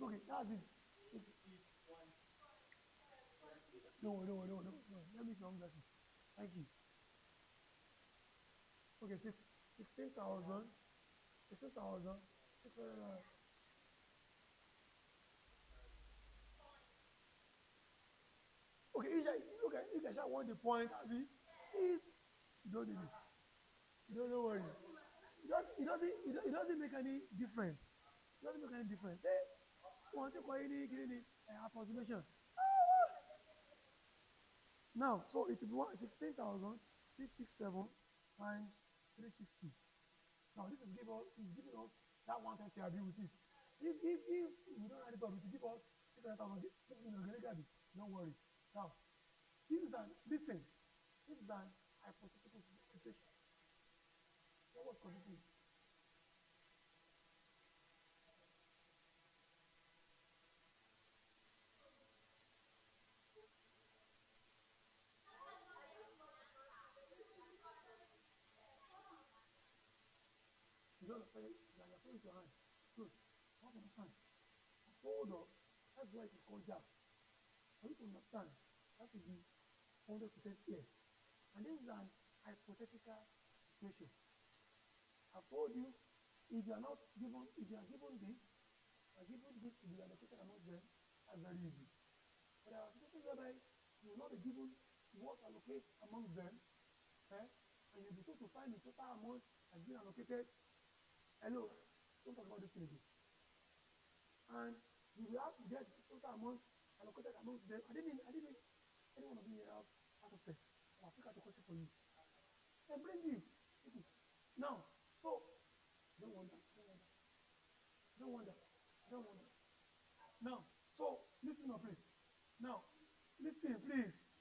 okay, that's it. Six. No, no, no, no, no. Let me come glasses. Thank you. Okay, 16,000, 16,600. Okay, you guys shall want the point, Abby. Please, you don't need it. You don't worry. It doesn't make any difference. It doesn't make any difference. Say, want to call any approximation. Now, so it will be 16,667 times 360. Now, this is giving us that 130 Abi with it. If we don't add it up, it will give us 600,000, 6 million. Don't worry. Now, listen, this is an hypothetical situation. So what could this mean? You don't understand it? You're putting your hand. Good. You have to understand. I told us, that's why it is called job. For you to understand, that will be 100% here. And this is an hypothetical situation. I've told you, if you are given this to be allocated amongst them, that's very easy. But there are situations whereby you will not be given what to allocate among them, and you'll be told to find the total amount that's been allocated. Hello, don't talk about this thing again. And you will ask to get the total amount allocated amongst them. I didn't mean any one of you have access. I'll pick out a question for you. Then bring it. Now, so don't wonder. Now, so listen up, please. Now, listen, please.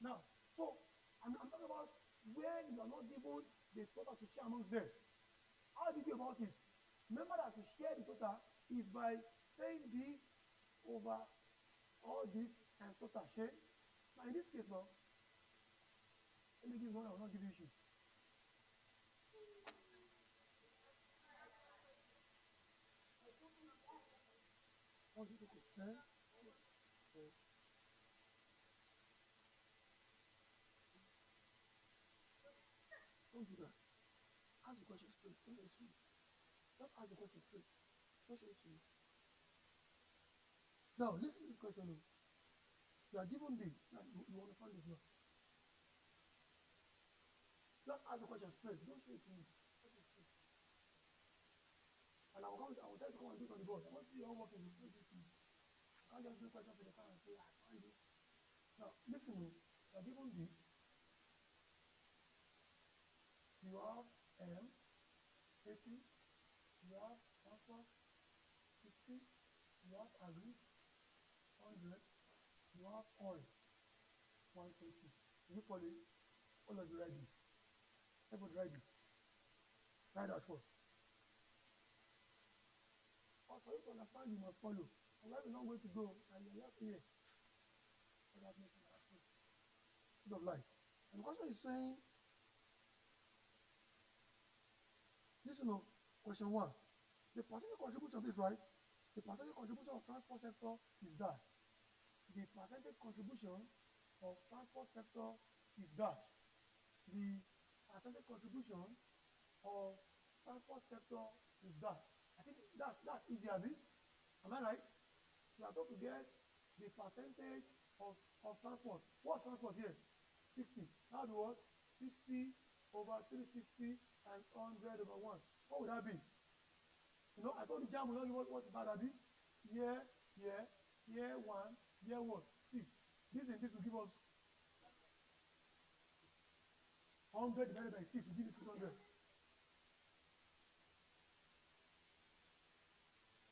Now, so I'm talking about where you are not given the total to share amongst them. How do you do about it? Remember that to share the total is by saying this over all this and total share. Now, in this case, now, let me give one I will not give you issue. Don't do that. Ask the question straight. Don't show it to me. Just ask the question straight. Don't show it to me. Now, listen to this question. You are given this. Now, you understand this now. Just ask the question straight. Don't show it to me. And I will tell you to come and do it on the board. I want to see your working. Don't do it to me. I can't just do a question for the car and say, I find this. Now, listen, you are given this. You have 80. You have transport, 60. You have agri, 100. You have oil, 120. Did you follow? All of you write this. Everybody write this. Write that first. Also, for you to understand, you must follow. And we have a long way to go, and you're just here. For that makes sense. Bit of light. And the question is saying, listen to question 1. The percentage contribution is right. The percentage contribution of transport sector is that. The percentage contribution of transport sector is that. The percentage contribution of transport sector is that. I think that's easy, Abi. Am I right? You are told to get the percentage of transport. What's transport here? 60. That would be what? 60 over 360 and 100 over 1. What would that be? You know, I told the jam will not give what is that, Abi? Year 1, year what? 6. This will give us 100 divided by 6 will give you 600.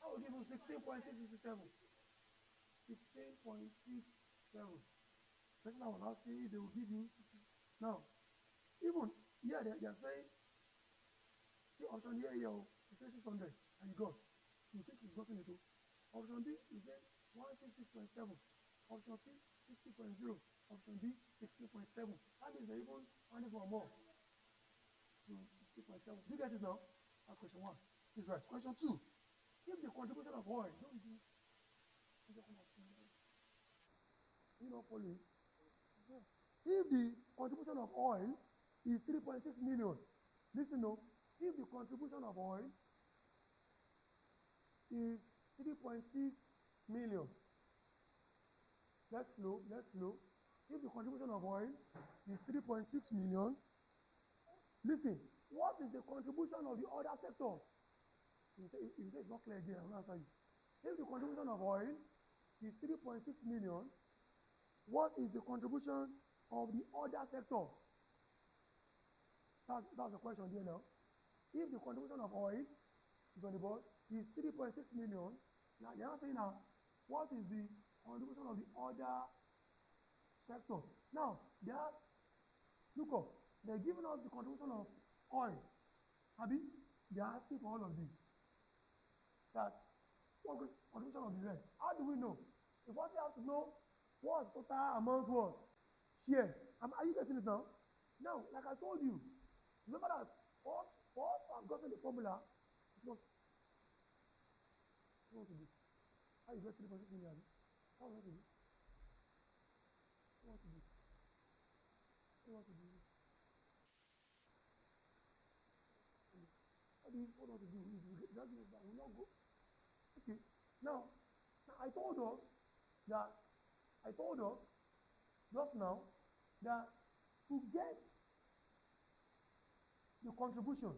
I will give you 16.667. 16.67. Person I was asking if they will give you 6. Now, even here they are saying, see option here, it says 600 and you got. You think you've gotten it too. Option B is then 166.7. Option C 60.0. Option D 16.7. That means they even find it for more to 60.7. Do you get it now? That's question 1. This is right. Question 2. If the contribution of oil, don't do not following. Yeah. If the contribution of oil is 3.6 million, listen, no, if the contribution of oil is 3.6 million, let's slow. If the contribution of oil is 3.6 million, listen, what is the contribution of the other sectors? If you say it's not clear again, I will answer you. If the contribution of oil is 3.6 million, what is the contribution of the other sectors? That's the question here now. If the contribution of oil is on the board is 3.6 million, now they are saying now, what is the contribution of the other sectors? Now, they are, look up, they're giving us the contribution of oil. Abi, they are asking for all of this. That what contribution of the rest? How do we know? If what we have to know what's total amount what? Share. Are you getting it now? Now, like I told you, remember that for us I've gotten the formula, it was what to do? How you get 3.6 million? How you want to do? What to do? What to do? What to do? That will not go. Okay. Now I told us just now that to get the contribution,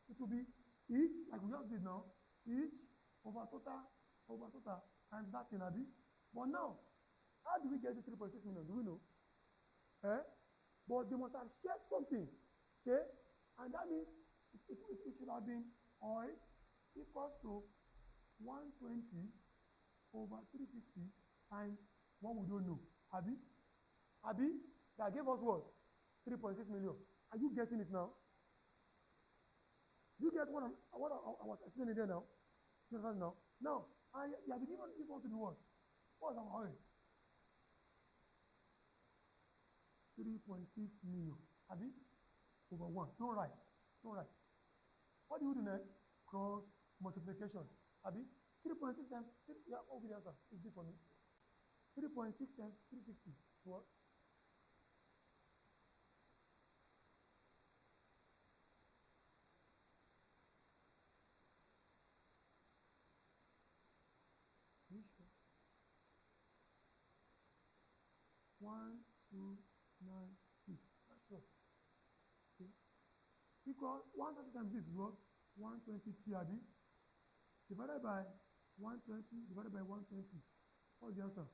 it will be each, like we just did now, each over total times that thing, Abi. But now, how do we get the 3.6 million? Do we know? But they must have shared something, okay? And that means it should have been oil equals to 120 over 360 times what we don't know. Abi, that gave us what? 3.6 million. Are you getting it now? Do you get what I was explaining there now? You understand now? Now, you have been given this one to do what? What's our oil? 3.6 million. Abi, over 1. Don't write. What do you do next? Cross multiplication. Abi, 3.6 times 3, yeah, what will be the answer? It's this for me. 3.6 times 360. What? Are you sure? 1296. That's sure. Okay. Equal 120 times 6 is what? 120 TRB divided by 120 divided by 120. What's the answer?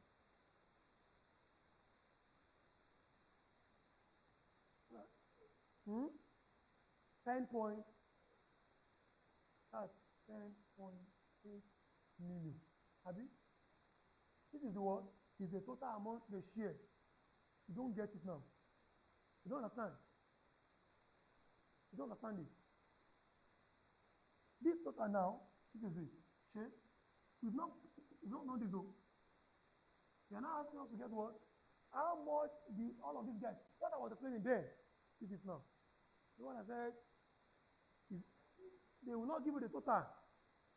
Hmm? 10 point. That's 10.8 million. Abi? This is the what? Is the total amount they share. You don't get it now. You don't understand. You don't understand it. This total now, this is it. Okay? We've not known this though. They are now asking us to get what? How much did all of these guys? What I was explaining there, this is now. The one I said is they will not give you the total,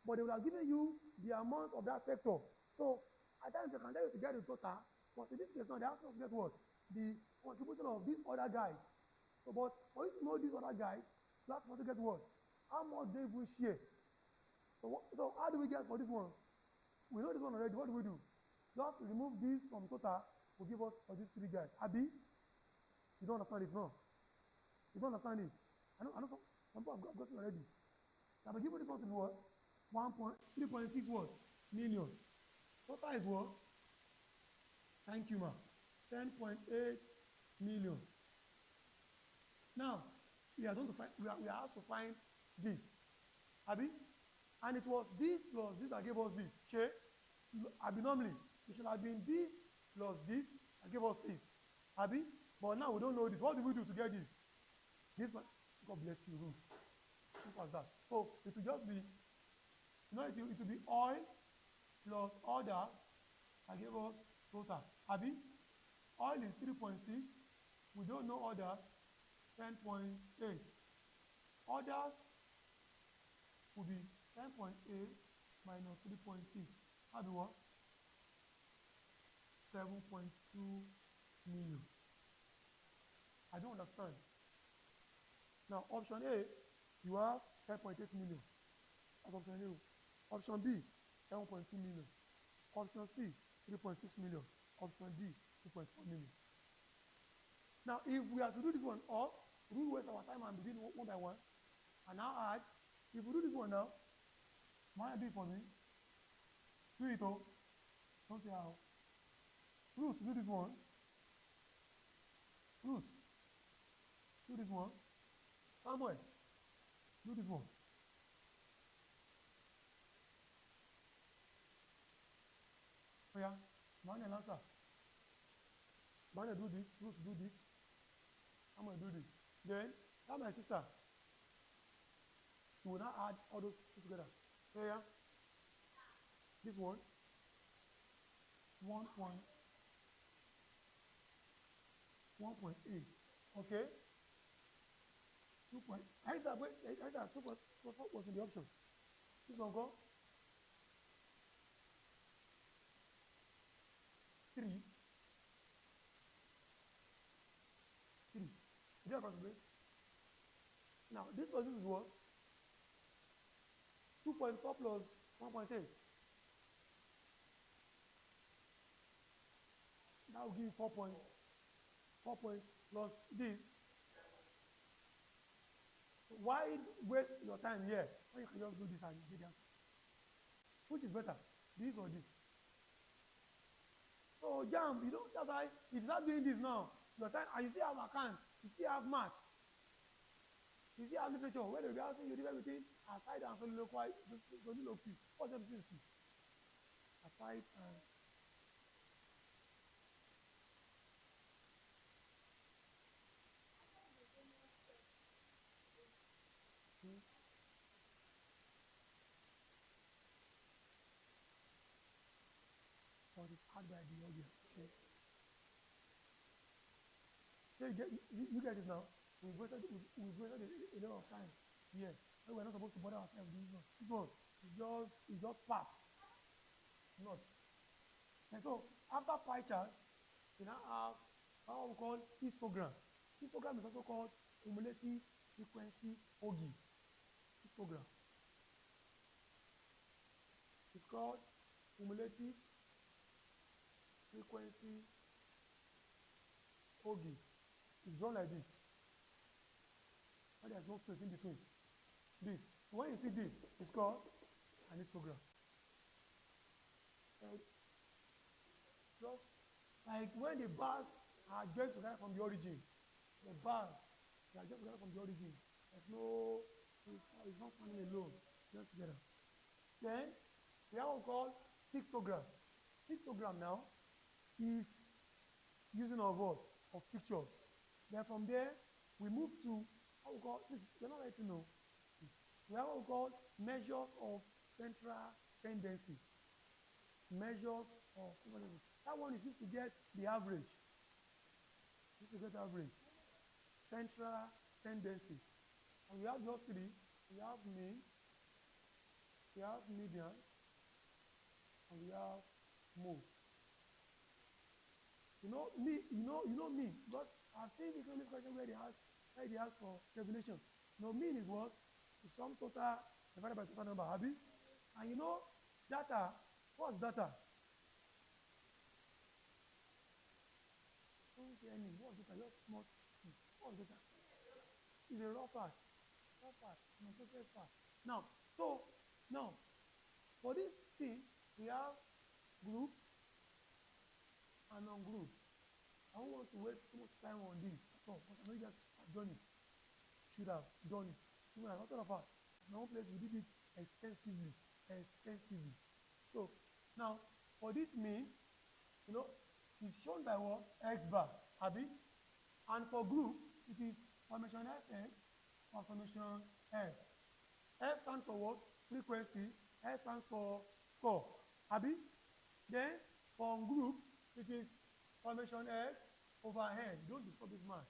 but they will have given you the amount of that sector. So at times they can tell you to get the total, but in this case now they ask us to get what? The contribution of these other guys. So, but for you to know these other guys, you have to get what? How much they will share. So how do we get for this one? We know this one already. What do we do? Just remove this from total will give us for these three guys. Abi, you don't understand it, no? You don't understand it. I know some people have got it already. Now, but give this one to be what? 3.6 what? Million. Total is what? Thank you, ma. 10.8 million. Now, we are asked to find this. Abi? And it was this plus this that gave us this. Okay? Abi, normally, it should have been this plus this that gave us this. Abi? But now we don't know this. What do we do to get this? This one, God bless you, Ruth. Simple as that. So it will just be, it will be oil plus others that gave us total. Abi? Oil is 3.6. We don't know others, 10.8. Others will be 10.8 minus 3.6. How do what? 7.2 million. I don't understand. Now, option A, you have 10.8 million. That's option A. Option B, 7.2 million. Option C, 3.6 million. Option D, 2.4 million. Now, if we are to do this one up, we will waste our time and begin one by one. And now add, if we do this one now, Maya, do it for me. Do it all. Don't say how. Ruth, do this one. Ruth, do this one. Samuel, do this one. Oh yeah, Manuel answer. Manuel do this, Ruth do this. Samuel do this. Then, that my sister. You will now add all those together. Oh yeah. This one. 1.8. Okay. 2. I said 2.4 was in the option. This one go. 3. 3. Did you approximate? Now, this is what? 2.4 plus 1.8. That will give 4 points. 4 points plus this. So why waste your time here when you can just do this and get the answer? Which is better, this or this? So jam, that's why if you start doing this now, your time, and you still have accounts, you still have maths, you still have literature, where they'll be asking you different between aside and soliloquy. What's the difference between the two? Aside and but it's hard by the audience. Okay. So you get it now. We've wasted a lot of time here. We're not supposed to bother ourselves with this one. This one is just pap. Not. And so after pie charts, we now have what we call histogram. Histogram is also called cumulative frequency OGI. Histogram. It's called cumulative frequency OGI. It's drawn like this. But there's no space in between. This. So when you see this, it's called an histogram. Just like when the bars are joined together from the origin. The bars, they are joined together from the origin. There's no, it's not standing alone. Joined together. Then we have what we call pictogram. Pictogram now is using of what? Of pictures. Then from there, we move to what we call, this, you're not letting know. We have what we call measures of central tendency. Measures of central tendency. That one is used to get the average. Used to get average. Central tendency. And we have just three. We have mean, we have median, and we have mode. You know me, because I've seen economic question where they ask for calculation. Mean is what? The sum total divided by total number, Abi. And data, what's data? Don't say any. What's data? Just small. What's data? It's a raw fact. Raw fact. Non-processed fact. Now, for this thing, we have group and non-group. I don't want to waste too much time on this at all, because I know you guys have done it. Should have done it. Even as a matter of fact, in one place we did it extensively. So now for this mean, it's shown by what? X bar, Abi. And for group, it is summation Fx or summation F. F stands for what? Frequency. S stands for score, Abi. Then for group, it is summation X over N. Don't disturb this man.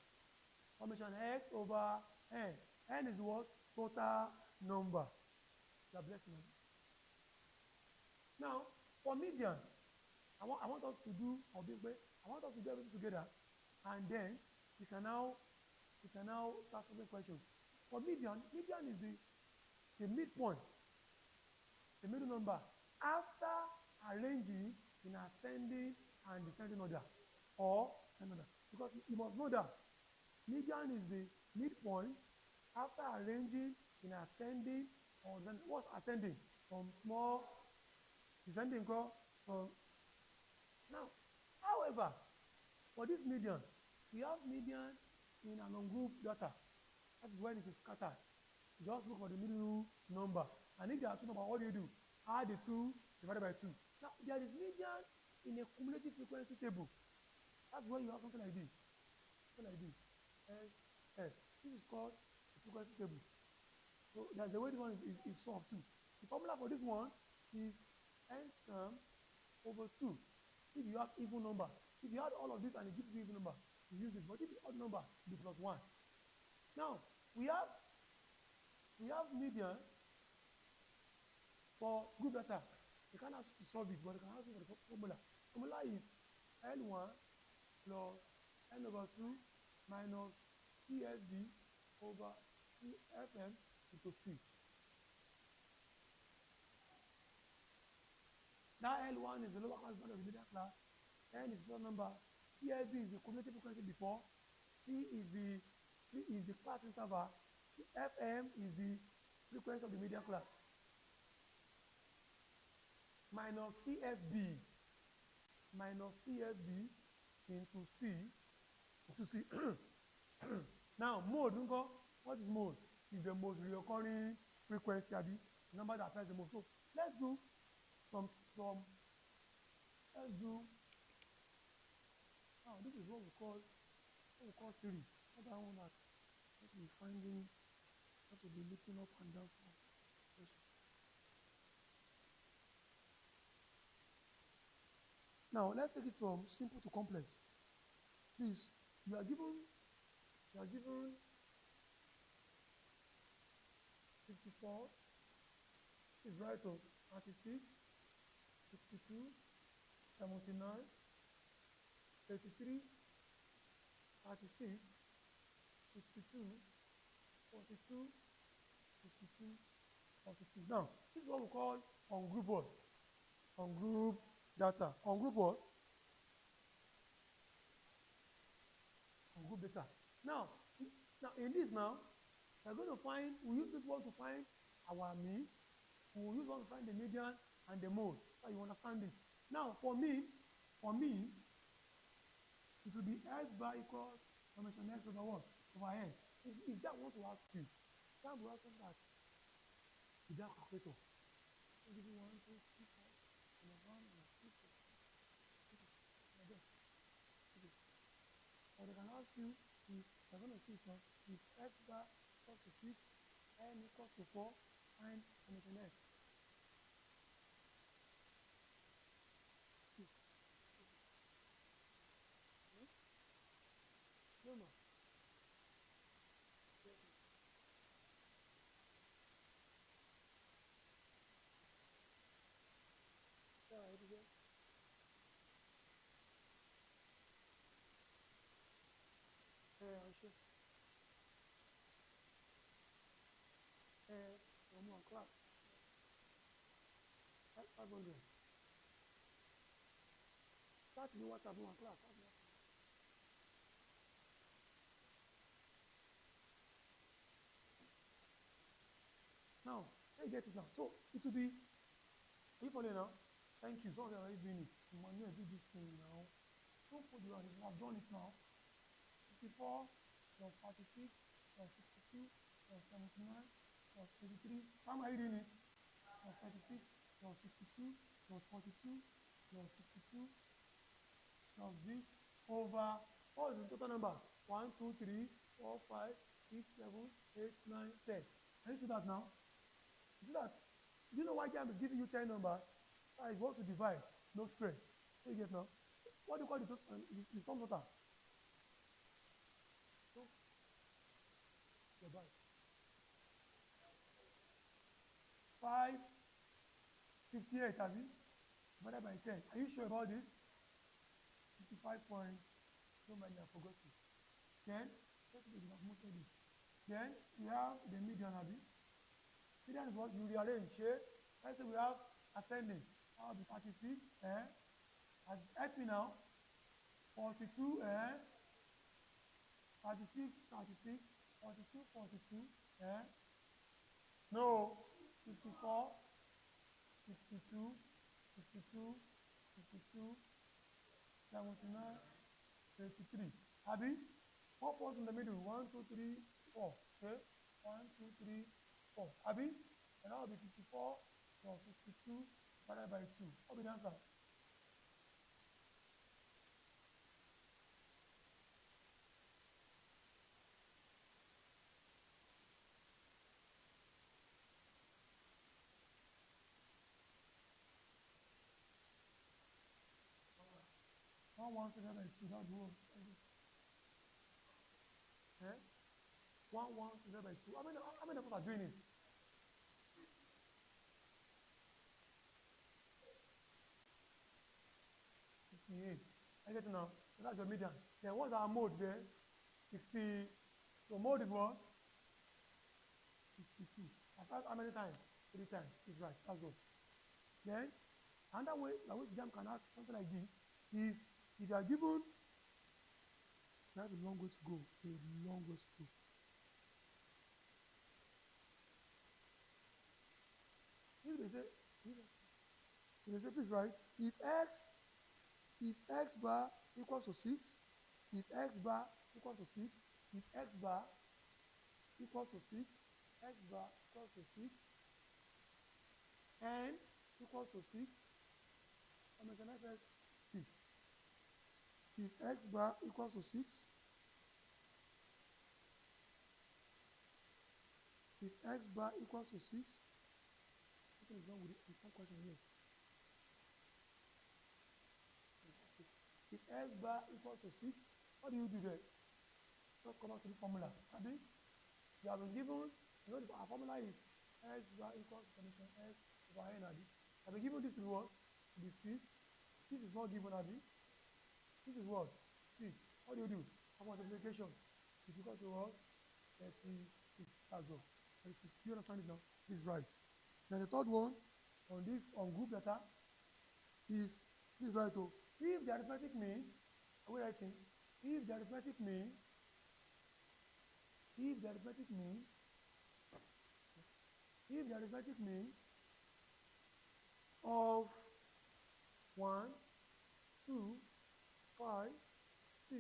Summation X over N. N is what? Total number. You are blessed, man. Now, for median, I want us to do I want us to do everything together, and then we can now start solving questions. For median is the midpoint, the middle number after arranging in ascending and descending order, or descending order. Because you must know that median is the midpoint after arranging in ascending or descending. What's ascending? From small, descending from. Now, however, for this median, we have median in an ungrouped data. That is when it is scattered. You just look for the middle number. And if there are two numbers, what do? Add the two divided by 2. Now, there is median in a cumulative frequency table. That's when you have something like this. Something like this. S. This is called a frequency table. So that's the way this one is solved too. The formula for this one is n squared over 2. If you have even number, if you add all of this and it gives you even number, you use this. But if the odd number, it will be +1. Now we have median for group data. You can't ask you to solve it, but you can ask you for the formula. Formula is L1 plus n over 2 minus CFB over CFM into C. That L1 is the lower class of the middle class. N is the number. CFB is the cumulative frequency before. C is the class interval. FM is the frequency of the median class. Minus CFB into C. Now, mode, what is mode? Is the most recurring frequency, the number that appears the most. So let's do now this is what we call series. Not that one that we're finding, that we'll be looking up and down for question. Now let's take it from simple to complex. Please, you are given 54 is right to 36, 62, 79, 33, 36, 62, 42, 62, 42. Now, this is what we call ungroup what? Ungroup data. Ungroup what? Ungroup data. Now in this we're going to find, we use this one to find our mean. We will use one to find the median and the mode. So you understand this. Now for me, it will be S bar equals summation X over what? Over N. If that want to ask you, that will ask that with that calculator. I'll give you 1, 2, 3, 4, and 1, 2, 3, 4. Like that. Okay. Or they can ask you if they're going to see it now, if X bar equals to 6, N equals to 4, find summation X. This. No, no. Sure. One more class. 500. Start new WhatsApp one class. Now, let me get it now. So it will be, are you following now? Thank you. Some of you are already doing it. You might do this thing now. Don't put you on this. I've done it now. 54 plus 36 plus 62 plus 79 plus 83. Sam, are you doing it? Plus 36 plus 62 plus 42 plus 62 plus this over, what is the total number? 1, 2, 3, 4, 5, 6, 7, 8, 9, 10. Can you see that now? You see that? Do you know why Jam is giving you 10 numbers? If you want to divide, no stress. What do you get now? What do you call the sum total? So, 5, 58, have you? divided by 10. Are you sure about this? 55 point. Don't mind me, I forgot it. Then, let's see if we have most of it. Then we have the median, Abi. Median is what you rearrange. Let's say we have ascending. That will be 36. Help me now. 42. 36, 36. 42, 42. No. 54. 62. 62. 62. 79. 33. Abi, what falls in the middle? 1, 2, 3, 4. Okay? 1, 2, 3, 4. Abi, and that will be 54 plus 62 divided by 2. What will be the answer? One divided by 2. That will be what? Okay? 1 divided by 2. How many of us are doing it? 58. I get it now. So that's your median. Then what's our mode there? 60. So mode is what? 62. How many times? 3 times. It's right. That's all. Then another way by which JAM can ask something like this is if you are given, you have a long way to go. A long way to go. If they say, please write, if x bar equals to 6, if x bar equals to 6, if x bar equals to 6, x bar equals to 6, n equals to 6, I mention fx, this. If x bar equals to 6, if x bar equals to 6, something is wrong with one question here. If x bar equals to 6, what do you do there? Just come out to this formula. Abi, you have been given, you know, our formula is x bar equals to summation x over n. Abi, I have been given this to be what? To be 6. This is not given, Abi. This is what? 6. What do you do? Have multiplication. Is equal to what? 36. That's all. 36. Do you understand it now? This is right. Then the third one on this on group data is this right. Oh, if the arithmetic mean, are we writing? If the arithmetic mean, if the arithmetic mean of 1, 2, 5, 6,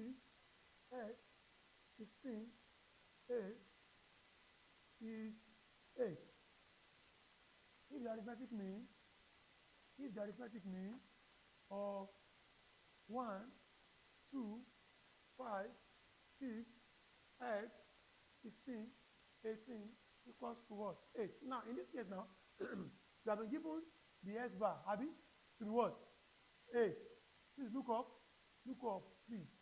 x, 16, 8 is 8. If the arithmetic mean of 1, 2, 5, 6, x, 16, 18 equals to what? 8. Now, in this case now, you have been given the S bar, Abi, to be what? 8. Please look up, please.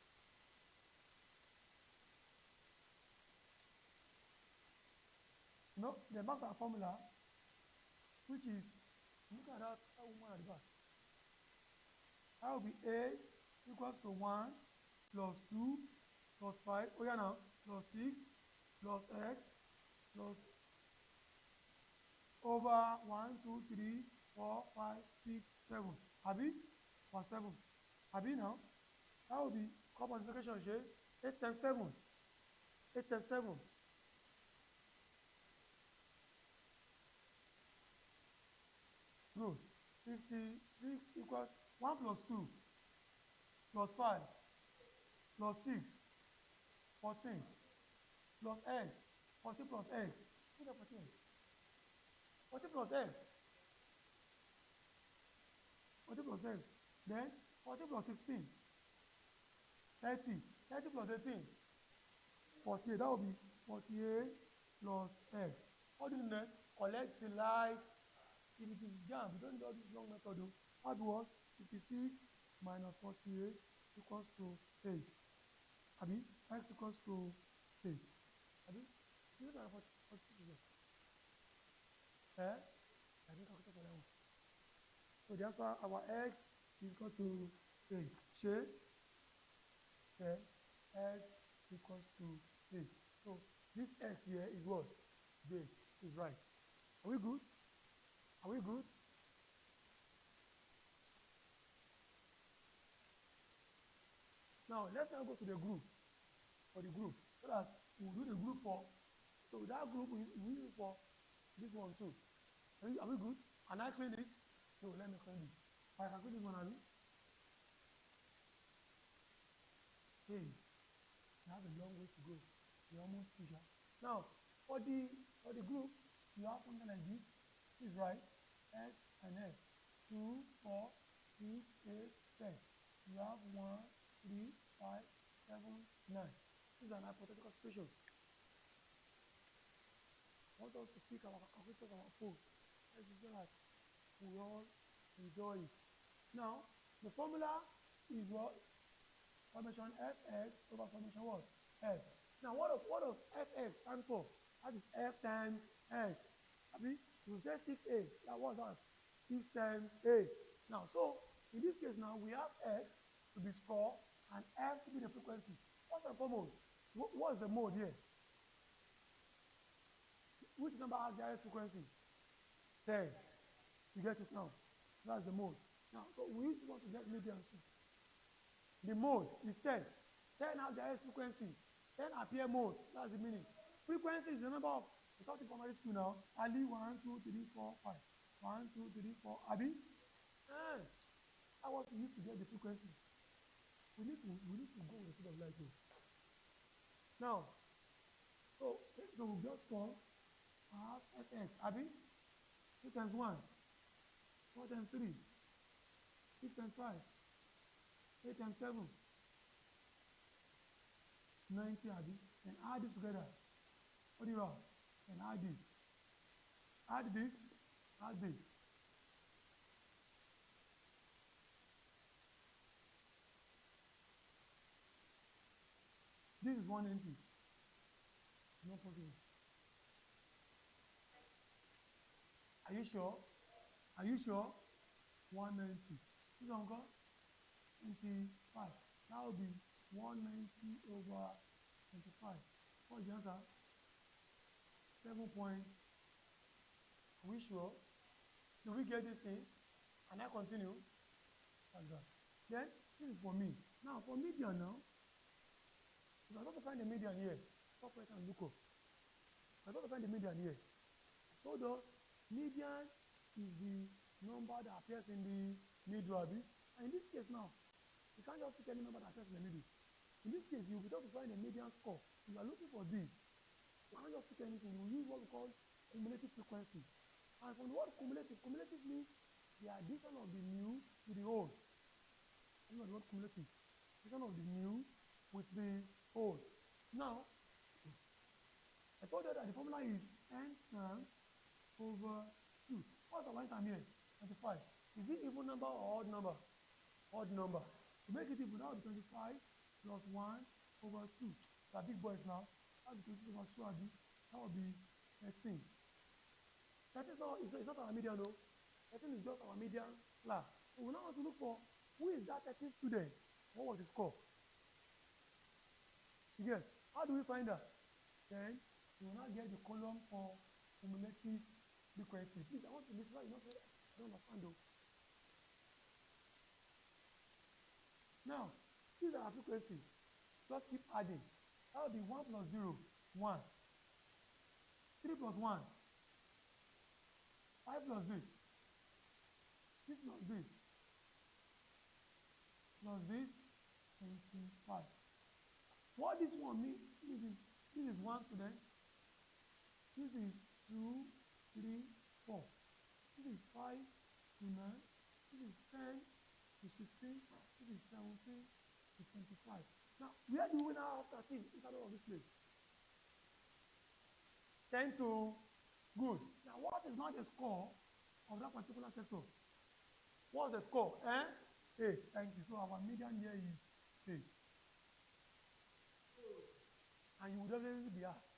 No, then back to our formula, which is, look at that, that woman at the back. That will be 8 equals to 1 plus 2 plus 5, oh yeah now, plus 6 plus x plus over 1, 2, 3, 4, 5, 6, 7. Abi? Plus 7. Abi now? That will be compound multiplication, 8 times 7. 8 times 7. Good. 56 equals 1 plus 2 plus 5 plus 6, 14 plus x, 40 plus x. What's that 14? 40 plus x. 40 plus x. Then 40 plus 16. 30. 30 plus 18. 48. That will be 48 plus x. What do you need? Collect the like. If it is JAM, we don't do all this long method. Add what? 56 minus 48 equals to 8. Abi, x equals to 8. Abi, you know what 46 is there? I didn't calculate for that one. So the answer, our x is equal to 8. Share. Then x equals to 8. So this x here is what? Is 8. Is right. Are we good? Are we good? Now let's now go to the group. For the group. So that we'll do the group for. So that group we use it for this one too. Are we good? Can I clean this? No, let me clean this. I can clean this one, Abby. Hey, you have a long way to go. You're almost finished. Now, for the group, you have something like this. This is right. X and F. 2, 4, 6, 8, 10. You have 1, 3, 5, 7, 9. This is an hypothetical situation. I want us to pick our calculator on our phone. Let's see that we all enjoy it. Now, the formula is what? Summation fx over summation what? F. Now, what does fx stand for? That is f times x. I mean, you say 6a. That was that. 6 times a. Now, so in this case now, we have x to be score and f to be the frequency. First and foremost, what's the mode here? Which number has the highest frequency? 10. You get it now? That's the mode. Now, so we used to want to get median too. The mode is 10. 10 has the highest frequency. 10 appear most. That's the meaning. Frequency is the number of, we talked in primary school now. Ali 1, 2, 3, 4, 5. 1, 2, 3, 4. Abi? That's what we used to get the frequency. We need to go with the speed of light too. Now, so we'll just call fx. Abi? 2 times 1. 4 times 3. 6 times 5. 8 times 7. 90, Abi. And add this together. What do you have? And add this. Add this. Add this. This is 190. Not possible. Are you sure? Are you sure? 190. This one go 25. That will be 190 over 25. What's the answer? 7 points. Are we sure? Do we get this thing? Can I continue? Like that. Then this is for me. Now for median now. If I want to find the median here, stop right and look up. If I want to find the median here, I told us median is the number that appears in the middle. And in this case now, you can't just pick any number that appears in the middle. In this case, you'll be able to find the median score. If you are looking for this, you can't just pick anything. You will use what we call cumulative frequency. And from the word cumulative, cumulative means the addition of the new to the old. You know the word cumulative. Addition of the new with the old. Now, I told you that the formula is n term over 2. What's the one time here? 25. Is it even number or odd number? Odd number. To make it even, that would be 25 plus 1 over 2. So our big boys now. That would be 26 over 2, Abi. That would be 13. 13 is not, it's not our median, though. 13 is just our median class. So we now want to look for who is that 13 student. What was his score? Yes. How do we find that? Then we will now get the column for cumulative frequency. Please, I want to listen. You know, say, I don't understand though. Now, these are our frequency. Just keep adding. That will be 1 plus 0, 1. 3 plus 1. 5 plus this. This plus this. Plus this, 25. What this one means, this is 1 student. This is 2, 3, 4. This is 5 to 9. This is 10 to 16. This is 17 to 25. Now, where do we now have 13 inside of this place? 10 to good. Now, what is not the score of that particular sector? What's the score? 8. Thank you. So our median here is 8. And you would definitely be asked.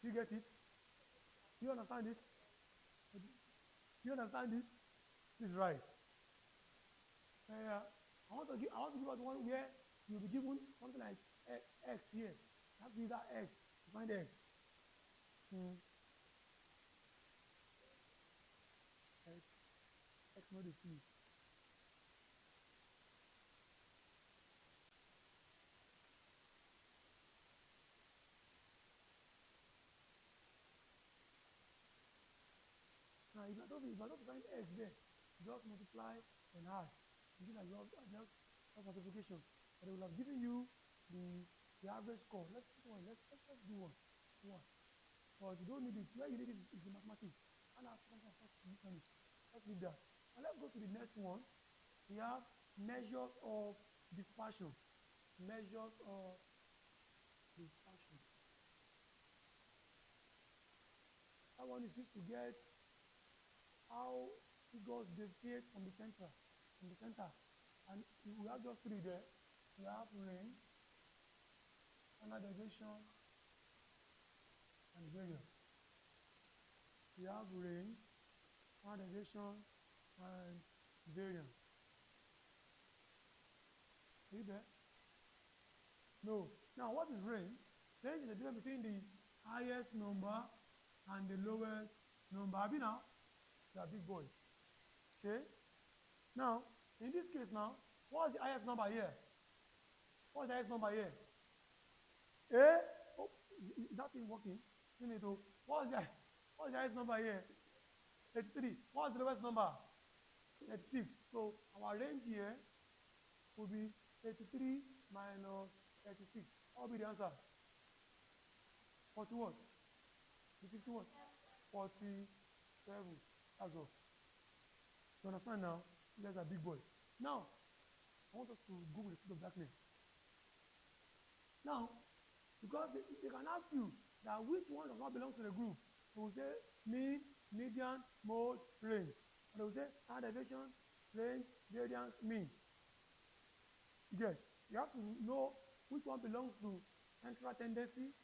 You get it? Do you understand it? Do you understand it? Please write. I want to give us one where you'll be given something like x here. You have to use that x to find x. X not the finish. Now, if you are not to find x there, just multiply and add. You know, you have just multiplication. But they will have given you the average score. Let's do one. Let's do one. But you don't need it. Where you need it is in mathematics. And as something you finish. Let's leave that. And let's go to the next one. We have measures of dispersion. Measures of dispersion. That one is used to get how figures deviate from the center. And we have just three there. We have range, standard deviation, and variance. We have range, standard deviation, and variance. Are you there? No. Now, what is range? Range is the difference between the highest number and the lowest number. Have you now? They are big boys. Okay? Now, in this case now, what's the highest number here? What's the highest number here? Eh? Oh, is that thing working? What's the highest number here? 83. What's the lowest number? 36. So our range here will be 83 minus 36. What will be the answer? 40 what? The 50 what? 47. That's all. You understand now? You guys are big boys. Now, I want us to go with the fruit of darkness. Now, because they can ask you that which one does not belong to the group. They will say mean, median, mode, range. And they will say standard deviation, range, variance, mean. You get? You have to know which one belongs to central tendency,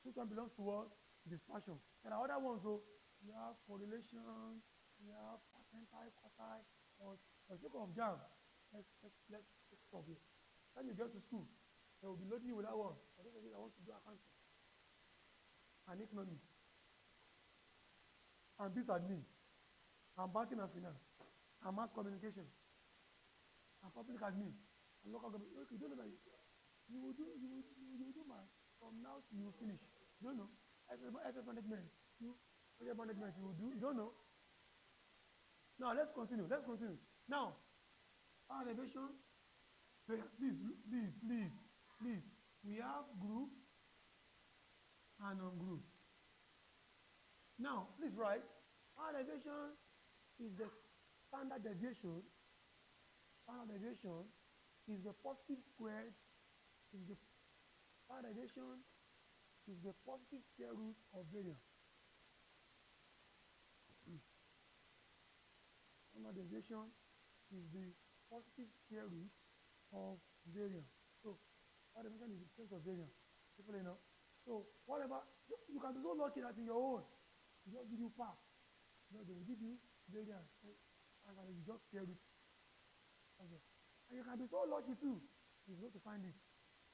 which one belongs to what? Dispersion. There are other ones, so you have correlation, you have percentile, quartile, or for the sake of jam, let's stop here. When you get to school, they will be loading you with that one. For those of you that want to do accounting and economics, and business admin, and banking and finance, and mass communication, and public admin, and local government. Okay, you don't know that you will do math from now till you finish. You don't know. SS management, project management, you will do. You don't know. Now let's continue. Now, elevation. Please. We have group and non-group. Now, please write. Elevation is the standard deviation. Standard deviation is the positive squared. Standard deviation is the positive square root of variance. Standard deviation is the positive square root of variance. So, standard deviation is the square root of variance. You know? So, whatever, you can be so lucky that in your own, you just give you part. They will give you variance. And you just square root it. Okay. And you can be so lucky too, if you want to find it.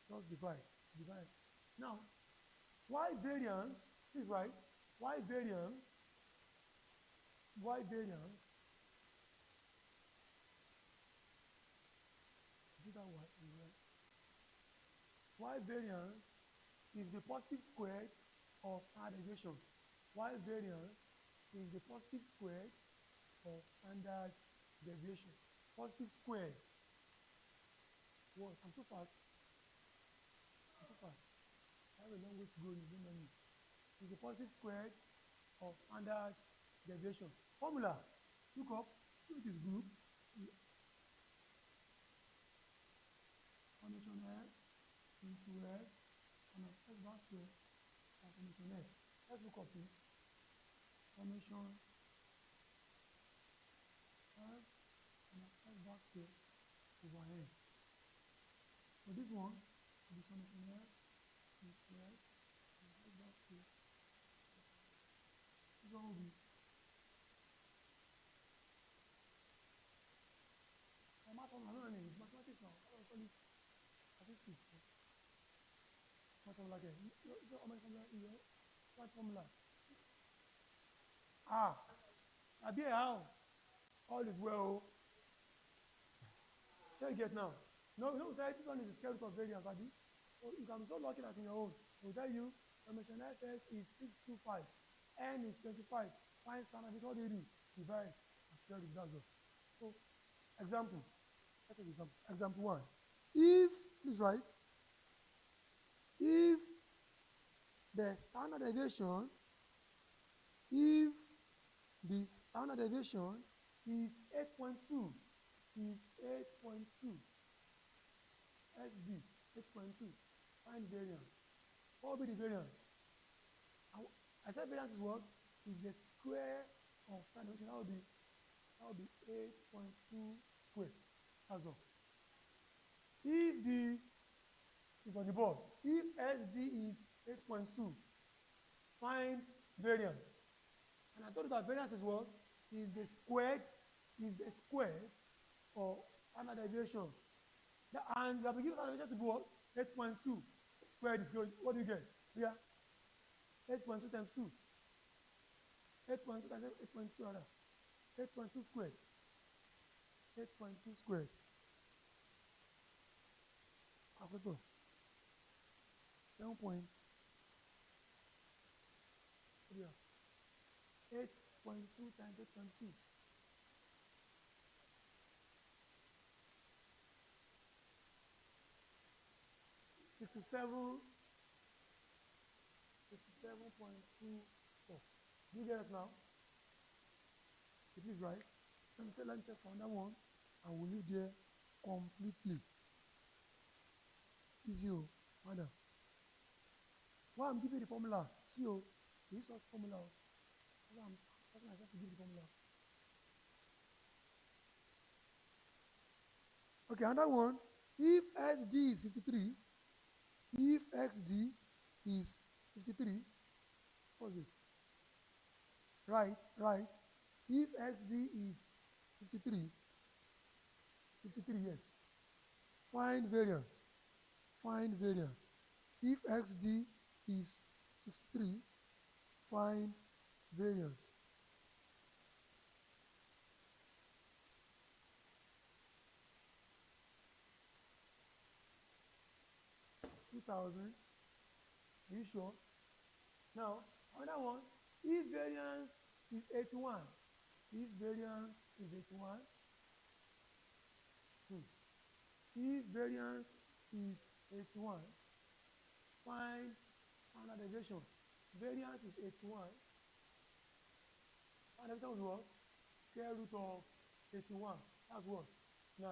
Just divide. Now, why variance? Please write. Why variance? Is it that why? Why variance is the positive squared of standard deviation. Why variance is the positive squared of standard deviation. Positive squared. What? I'm too fast. I have a long way to go, you don't know me. It's the positive squared of standard deviation. Formula. Look up. Look at this group. Summation x into x minus x bar square plus summation x. Let's look up this. Summation x minus x bar square over n. So this one will be summation x into x minus x bar square. This statistics. What formula again? How many formula here? What formula? I be how? All is well. Shall you get now? No, say this one is the square root of variance, Abi. So you can be so lucky that in your own, it will tell you summation fx is 625, n is 25. Find standard deviation. What do you do? Divide and square root, that's all. So, example. Let's take example. Example 1. If, please write, if the standard deviation, if the standard deviation is 8.2, is 8.2, SB 8.2, find variance. What will be the variance? I said variance is what? Is the square of standard deviation. That will be 8.2 squared. That's all. If the is on the board, if SD is 8.2, find variance. And I told you that variance is what? Is the square of standard deviation. And you have to give standard deviation to be what? 8.2 squared is going. What do you get? Yeah. 8.2 times 2. 8.2 times 8.2 rather. 8.2 squared. 8.2 squared. Calculator. 7 points. Yeah. 8.2 times 8.2. 67.24. Do you get it now? So please write. Let me check for that one, and we'll leave there completely. Easy, madam. Why I'm giving the formula? See, this is formula. That's why I'm asking myself to give the formula. Okay, another one. If SD is 53, if XD is 53, what's it? Right. If XD is 53, yes. Find variance. If XD is 63, find variance. $2,000. Are you sure? Now, another one. If variance is 81, if variance is 81, if variance is 81, find standard deviation. Variance is 81. Standard deviation is what? Square root of 81. That's what? 9.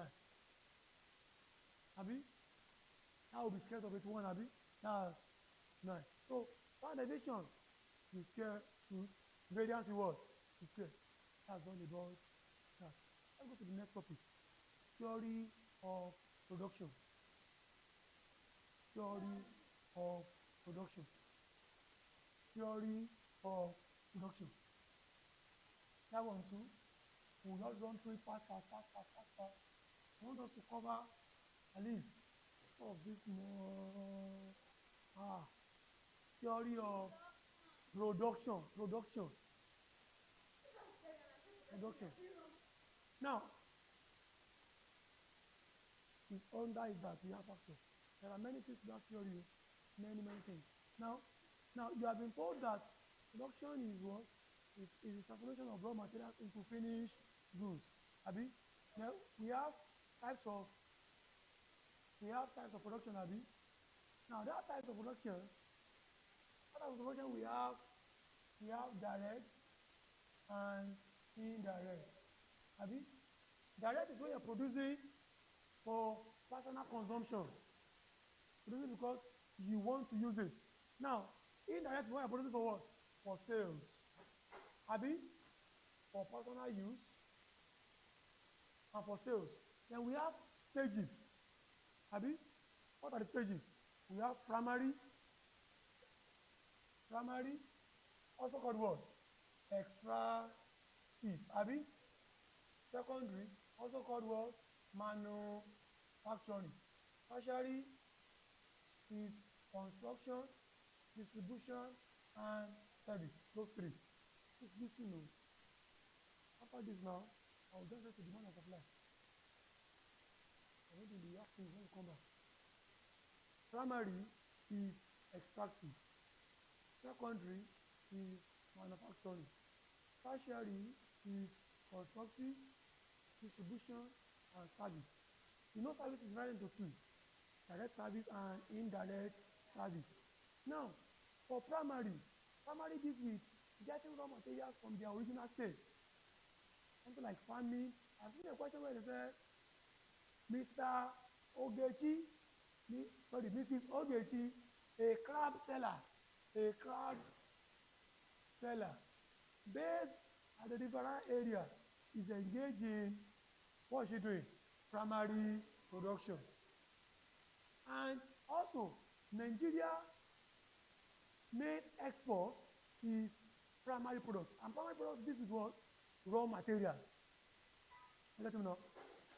Abi? That will be square root of 81, Abi? That's 9. So, standard deviation is square root. Variance is what? Is square. That's all about that. Let's go to the next topic. Theory of production. Theory of production. Theory of production. That one too. We'll just run through it fast. I want us to cover at least some of this more. Theory of production. Now, it's under it that we have factor. There are many things to that theory, many things. Now you have been told that production is what? Is the transformation of raw materials into finished goods. Abi? Now we have types of production, Abi. Now there are types of production. We have direct and indirect. Abi? Direct is when you're producing for personal consumption. Producing because you want to use it. Now, indirect is when you're producing for what? For sales. Abi? For personal use and for sales. Then we have stages. Abi? What are the stages? We have primary, also called what? Extractive. Abi? Secondary, also called what? Manufacturing. Tertiary, is construction, distribution, and service. Those three. Please listen. After this now, I will get to demand and supply. I will be asking when you come back. Primary is extractive. Secondary is manufacturing. Tertiary is constructive, distribution, and service. You know service is divided into two, direct service and indirect service. Now, for primary deals with getting raw materials from their original state. Something like farming. I've seen a question where they say, Mr. Ogechi, Mrs. Ogechi, a crab seller, based at the different area, is engaged in what she doing? Primary production. And also, Nigeria main export is primary products. And primary products, this is what? Raw materials. You get me now?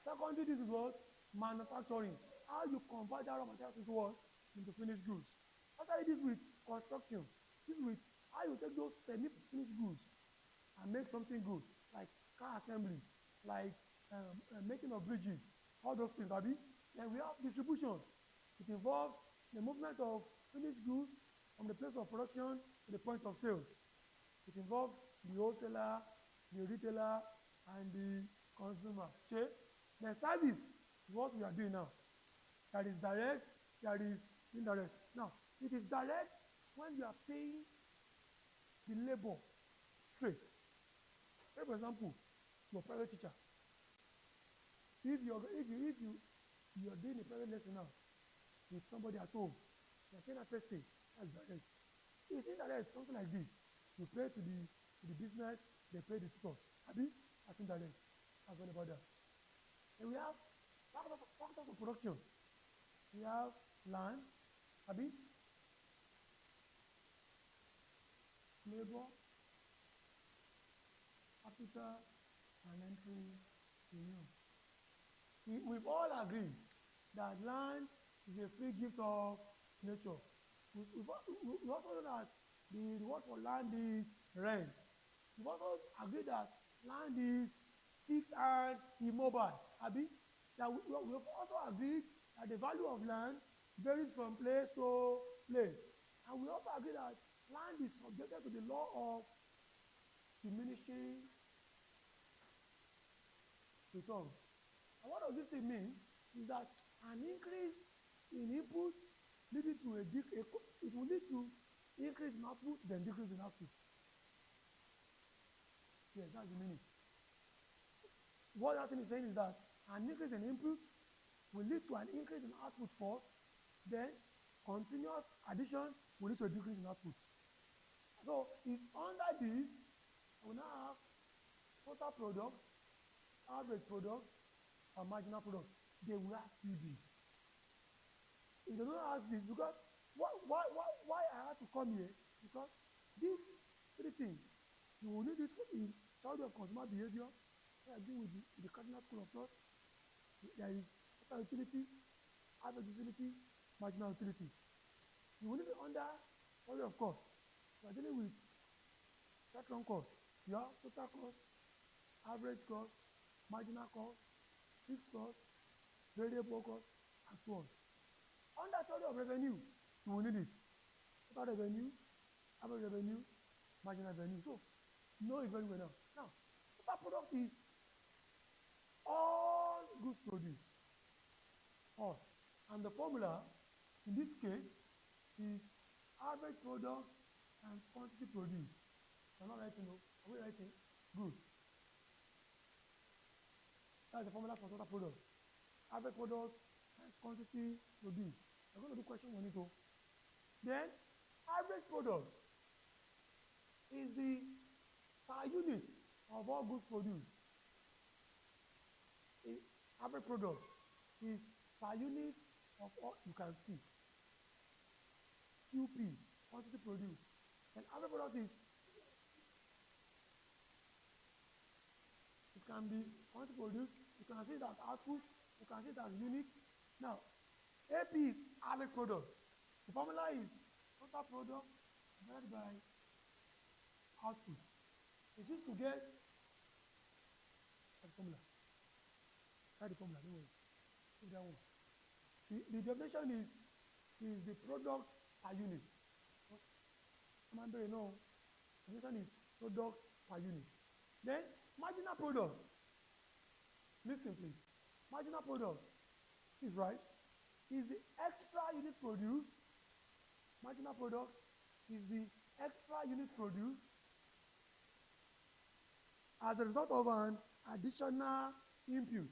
Secondary, this is what? Manufacturing. How you convert that raw materials into what? Into finished goods. Actually, this with construction. This with how you take those semi-finished goods and make something good, like car assembly, like making of bridges, all those things, Abi. Then we have distribution. It involves the movement of finished goods from the place of production to the point of sales. It involves the wholesaler, the retailer, and the consumer. Okay? Then service is what we are doing now. That is direct, that is indirect. Now, it is direct when you are paying the labor straight. For example, you're a private teacher. If you're doing a private lesson now with somebody at home, you're paying a person, that's direct. It's indirect, something like this. You pay to the business, they pay the tutors. Abi, that's indirect. That's all about that. And we have factors of production. We have land, Abi, labor, capital, and entry premium. We've all agreed that land is a free gift of nature. We also know that the reward for land is rent. We've also agreed that land is fixed and immobile. Abi, that we've also agreed that the value of land varies from place to place. And we also agree that land is subjected to the law of diminishing returns. And what does this thing mean? Is that an increase in input leading to it will lead to increase in output, then decrease in output. Yes, that's the meaning. What that thing is saying is that an increase in input will lead to an increase in output first, then continuous addition will lead to a decrease in output. So it's under this, we now have total product, average product, and marginal product. They will ask you this. If they don't ask this, because why I had to come here? Because these three things, you will need it in theory of consumer behavior. I agree with the cardinal school of thought. There is total utility, average utility, marginal utility. You will need it under theory of cost. You are dealing with spectrum cost. You have total cost, average cost, marginal cost, fixed cost, variable cost, and so on. Under theory of revenue, you will need it. Total revenue, average revenue, marginal revenue. So, know it very well now. Now, total product is all goods produced. All. And the formula, in this case, is average product times quantity produced. I'm not writing, no. Are we writing? Good. That's the formula for total product. Average product times quantity produced. We're going to do question 1 2. Then, average product is the per unit of all goods produced. Average product is per unit of all you can see. QP, quantity produced. And average product is, it can be quantity produced, you can see it as output, you can see it as units. Now, AP is average product. The formula is total product divided by output. It is to get the formula. Write the formula, don't worry. Take that one. The definition is the product per unit. No. Definition is product per unit. Then marginal product. Listen, please. Marginal product is right. Is the extra unit produced. Marginal product is the extra unit produced as a result of an additional input.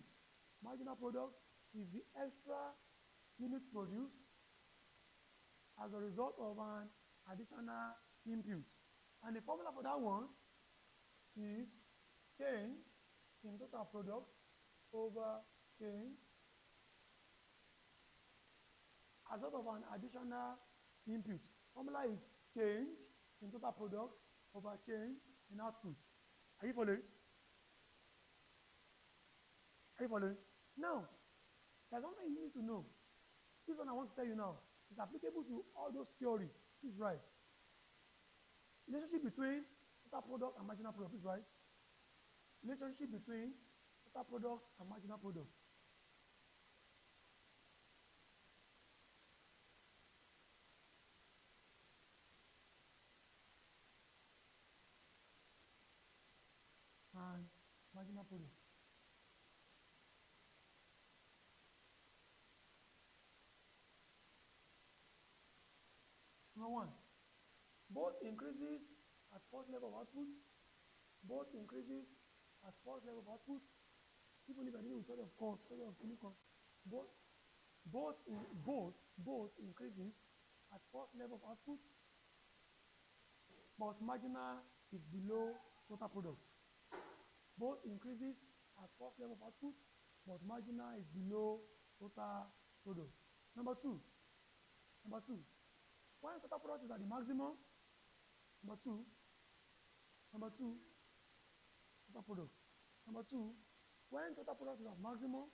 Marginal product is the extra unit produced as a result of an additional input. And the formula for that one is change in total product over change as a result of an additional input. Formula is change in total product over change in output. Are you following? Are you following? Now, there's something you need to know. This one I want to tell you now is applicable to all those theory. Is right. Relationship between total product and marginal product is right. Relationship between total product and marginal product. And marginal product. Number one, both increases at first level of output. Both increases at first level of output. Even if I didn't with of course, both increases at first level of output, but marginal is below total product. Both increases at first level of output, but marginal is below total product. Number two, when total product is at the maximum, number two, total product. Number two, when total product is at maximum,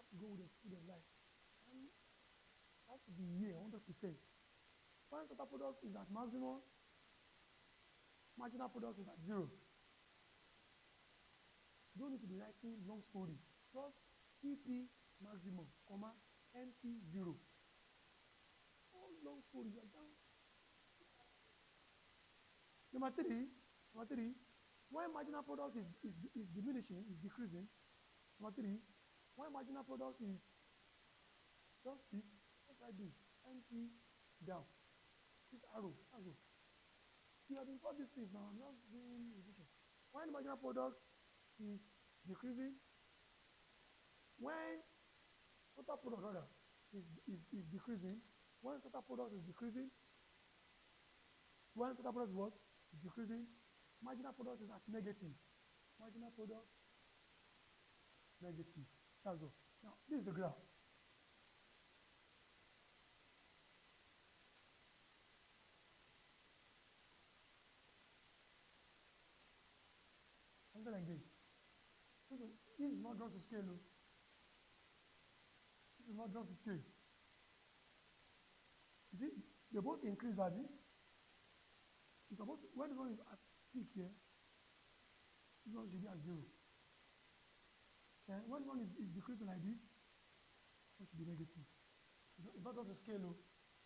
have to go with the speed of light. And have to be here 100%. When total product is at maximum, marginal product is at 0. You don't need to be writing long story. Just TP maximum, comma, NP 0. All long story, you are done. Number three, when marginal product is diminishing, is decreasing. Number three, when marginal product is just this, just like this, NP down. This arrow. You have been taught these things now. I'm just doing revision. When marginal product is decreasing, when total product is decreasing, when total product is decreasing, when total product is what? Is decreasing, marginal product is at negative. Marginal product negative. That's all. Now, this is the graph. Something like this. This is not drawn to scale. This is not drawn to scale. You see, they both increase, Abby. It's supposed to, when this one is at peak here, this one should be at 0. And when one is decreasing like this, one should be negative. It's not drawn to scale.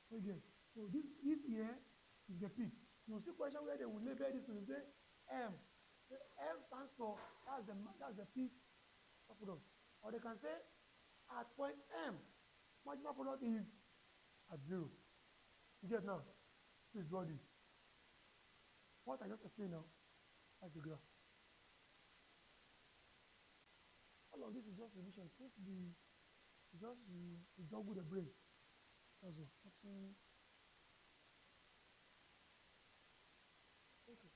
So you get. So this here is the peak. You see question where they will label this to say M. M stands for that's the peak product. Or they can say at point M, marginal product is at 0. You get now? Please draw this. What I just explained now, that's the graph. All of this is just revision. It's supposed to be just to juggle the brain. That's all. Nothing. Okay.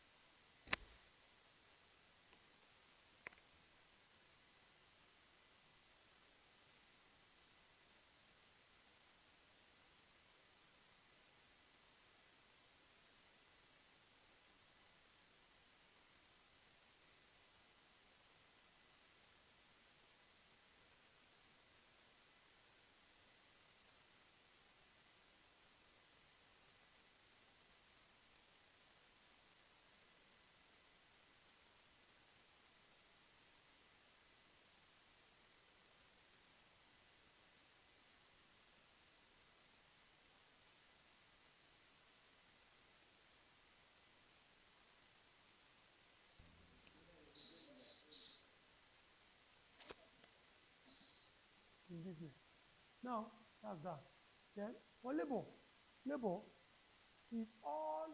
against me. Now, that's that. Then, for labor, labor is all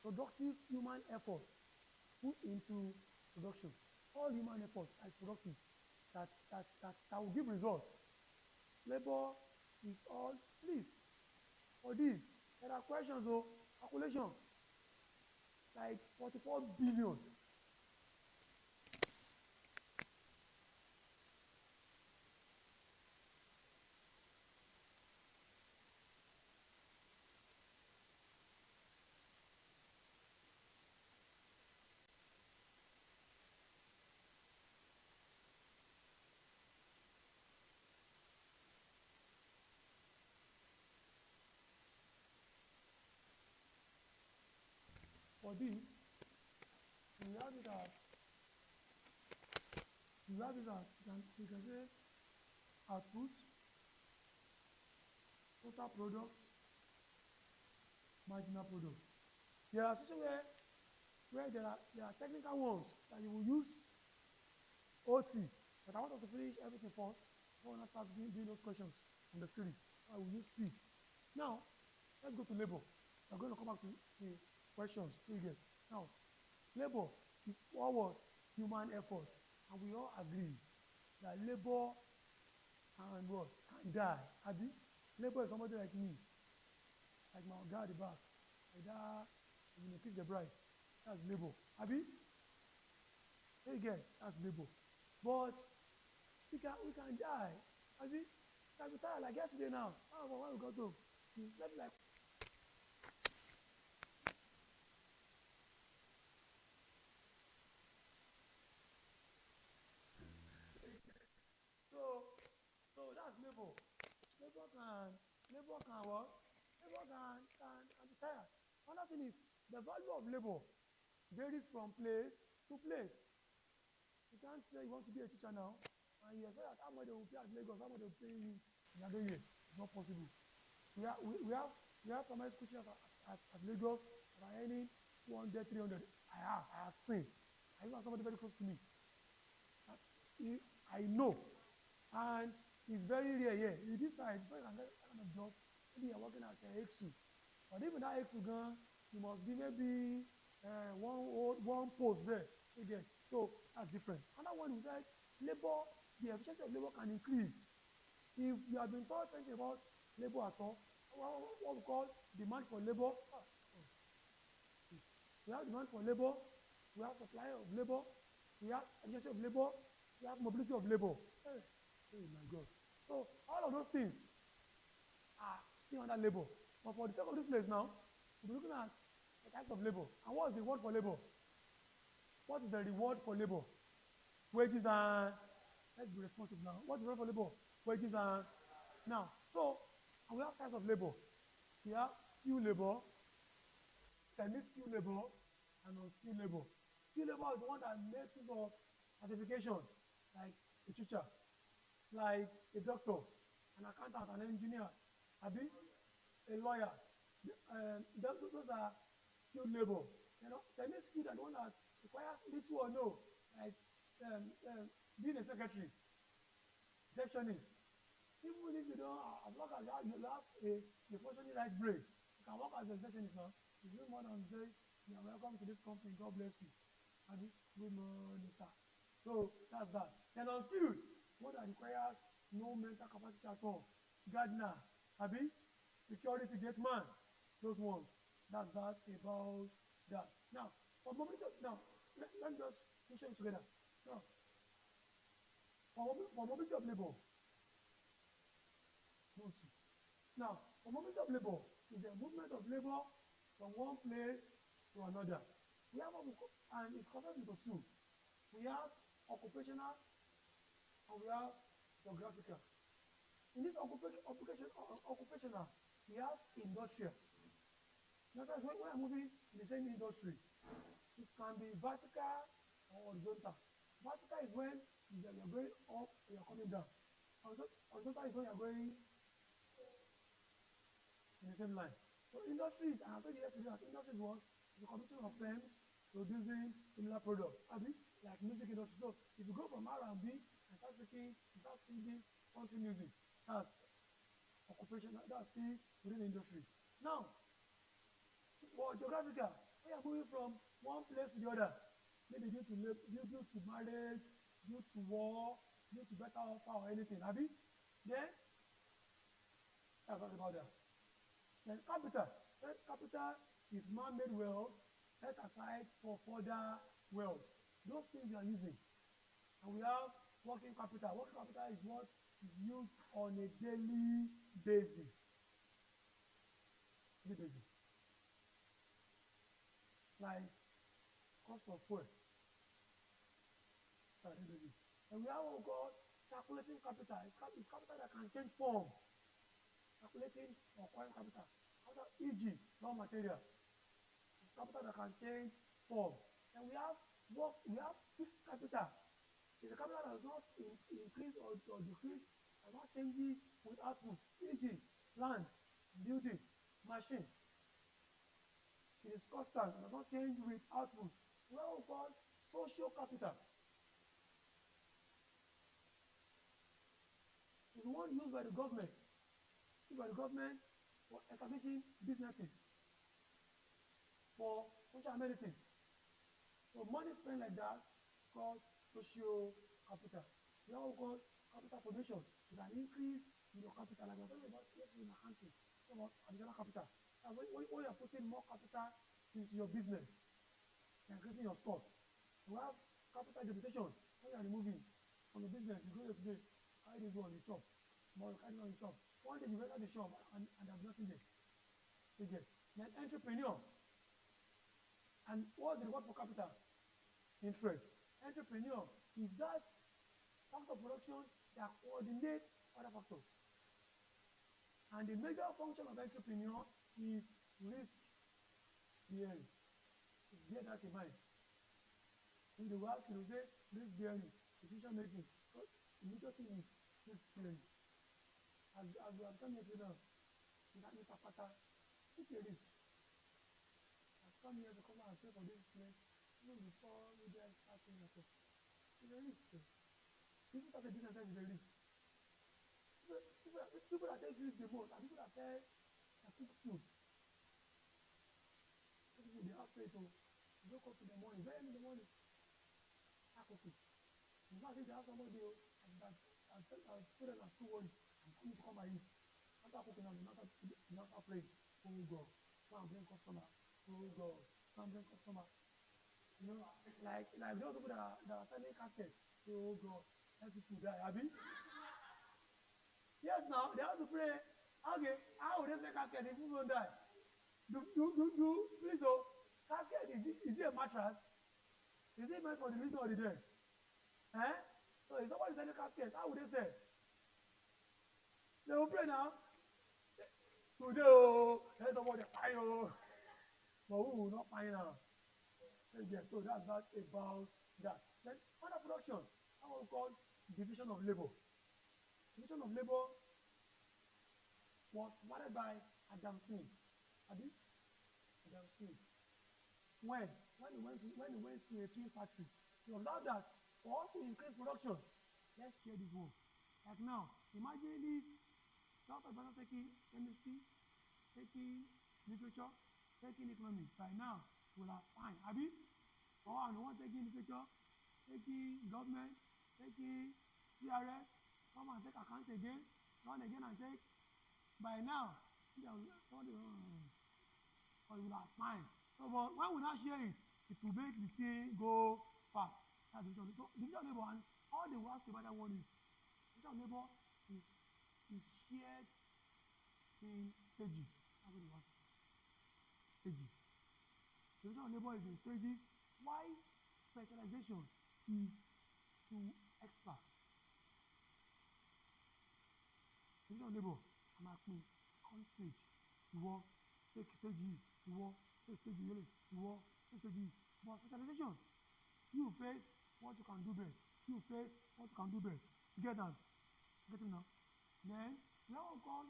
productive human efforts put into production. All human efforts that is productive, that will give results. Labor is all, please, for this, there are questions or calculation, like 44 billion. For this, we have it as, you can say output, total products, marginal products. There are situations where there are technical ones that you will use OT, but I want us to finish everything first before we start doing those questions on the series. I will use speed. Now, let's go to labor. We're going to come back to the questions. Again. Now, labor is all what? Human effort. And we all agree that labor can what? Can die. Abi? Labor is somebody like me, like my guy at the back, like that, you kiss the bride. That's labor. Abi? Again, that's labor. But we can die. Abi? We can be tired like yesterday now. Oh, when we got home, we slept like. So that's labor. Labor can what? Labor can be tired. Another thing is the value of labor varies from place to place. You can't say you want to be a teacher now and you expect that how much they will pay at Lagos, how much they will pay you in Adoye. It's not possible. We have primary school teachers at Lagos that are earning 200, 300. I have seen. I even have somebody very close to me. I know. And it's very rare here. You decide before you can get that kind of job, maybe you're working at EXU. But even that EXU gun, you must be maybe one post there. Again. So that's different. Another one is that labor, the efficiency of labor can increase. If you have been taught anything about labor at all, what we call demand for labor. We have demand for labor, we have supply of labor, we have efficiency of labor, we have mobility of labor. Oh my God. So all of those things are still under labor. But for the sake of this place now, we'll be looking at the types of labor. And what is the reward for labor? What is the reward for labor? Wages and, let's be responsive now. What is the reward for labor? Wages and, now, so, and we have types of labor. We have skilled labor, semi-skilled labor, and unskilled labor. Skilled labor is the one that makes use of certification, like a teacher, like a doctor, an accountant, an engineer, a lawyer. Those are skilled labor. You know, semi-skilled are the one that requires little or no, like being a secretary, receptionist. Even if you don't, as long as you have a functioning right brain, you can work as a receptionist now. It's no more than say, you're welcome to this company, God bless you. Good morning, sir. So that's that. Then unskilled, one that requires no mental capacity at all. Gardener, security gate man, those ones. That's that about that. Now, for mobility, let me just push them together. Now, for mobility of labor, now, for mobility of labor is the movement of labor from one place to another. We have, and it's converted into two. We have occupational and we have geographical. In this occupational, we have industrial. That's why when we are moving in the same industry, it can be vertical or horizontal. Vertical is when you're going up or you're coming down. Horizontal is when you're going in the same line. So industries, and I told you yesterday that industries was a combination of firms producing similar products, like music industry. So if you go from R&B and start singing country music, That's occupation, that's still within the industry. Now, for geographical, we are moving from one place to the other, maybe due to marriage, due to war, due to better offer or anything. Abi? Then, that's what about that. Then capital. Capital is man-made wealth set aside for further wealth. Those things you are using. And we have working capital. Working capital is what is used on a daily basis. Daily basis. Like cost of fuel. Daily basis. And we have what we call circulating capital. It's capital that can change form. Circulating or acquiring capital. E.g., raw materials. It's capital that can change form. And we have fixed capital. It's a capital that does not increase or decrease, does not change with output. E.g., land, building, machine. It is constant, it does not change with output. We have what we call social capital. It's the one used by the government. For establishing businesses, for social amenities. So money spent like that is called social capital. We have what we call capital formation. It's an increase in your capital. Like we're talking about in accounting, about additional capital. And when you're putting more capital into your business, you're increasing your stock. We have capital depreciation. When you're removing from the business, you go there today, carry this one, you chop. Tomorrow, carry this one, you chop. One day you enter the shop and there's nothing there. You get. Then entrepreneur. And what's the reward for capital? Interest. Entrepreneur is that factor of production that coordinates other factors. And the major function of entrepreneur is risk bearing. Bear that in mind. If they will ask you, they say risk bearing, decision making. But the major thing is risk bearing. As we have come here today now, Mr. Pata, take a risk. Has come here to come and pay for this place, even before you guys start paying yourself. It's a risk. People start a business with a risk. People that take risk the most are people that say they cook food. Those people, they have faith. You wake up in the morning, very early in the morning, start cooking. It's not as if they have somebody that put them as too worried. I'm coming to come and eat. After cooking now, you now start praying. Oh God, come and bring customer. Oh God, come and bring customer. You know, like those people that are selling caskets. Oh God, let people die. Abi? Yes, now they have to pray. Okay, how will they sell casket if people don't die? Please, casket is it a mattress? Is it meant for the living or the dead? Eh? So if somebody selling casket, how would they say? They will pray now. Today, there's somebody fire. But who will not fire now? Yes, so that's not about that. Then under production, how we call division of labor. Division of labor was provided by Adam Smith. Adam Smith. When he went to a tool factory, he observed that for us to increase production, let's share this work. Like now, imagine if Dr. Bana taking chemistry, taking literature, taking economics. By now, we'll have fine. Abi? Or I want taking literature, taking government, taking CRS, come and take account again, run again and take. By now, we will have fine. So, but when we now share it, it will make the thing go fast. That's the division. So, division of labor, and all they will ask about that one is division of labor is shared in stages. That's what they ask. Stages. Division of labor is in stages. Why specialization is to expert. Division of labor, I'm asking, on stage, you work, take stage E, you work, take stage E, you work, take stage E. But specialization, you face what you can do best. You face what you can do best. You get that? Get it now? Then, we have what we call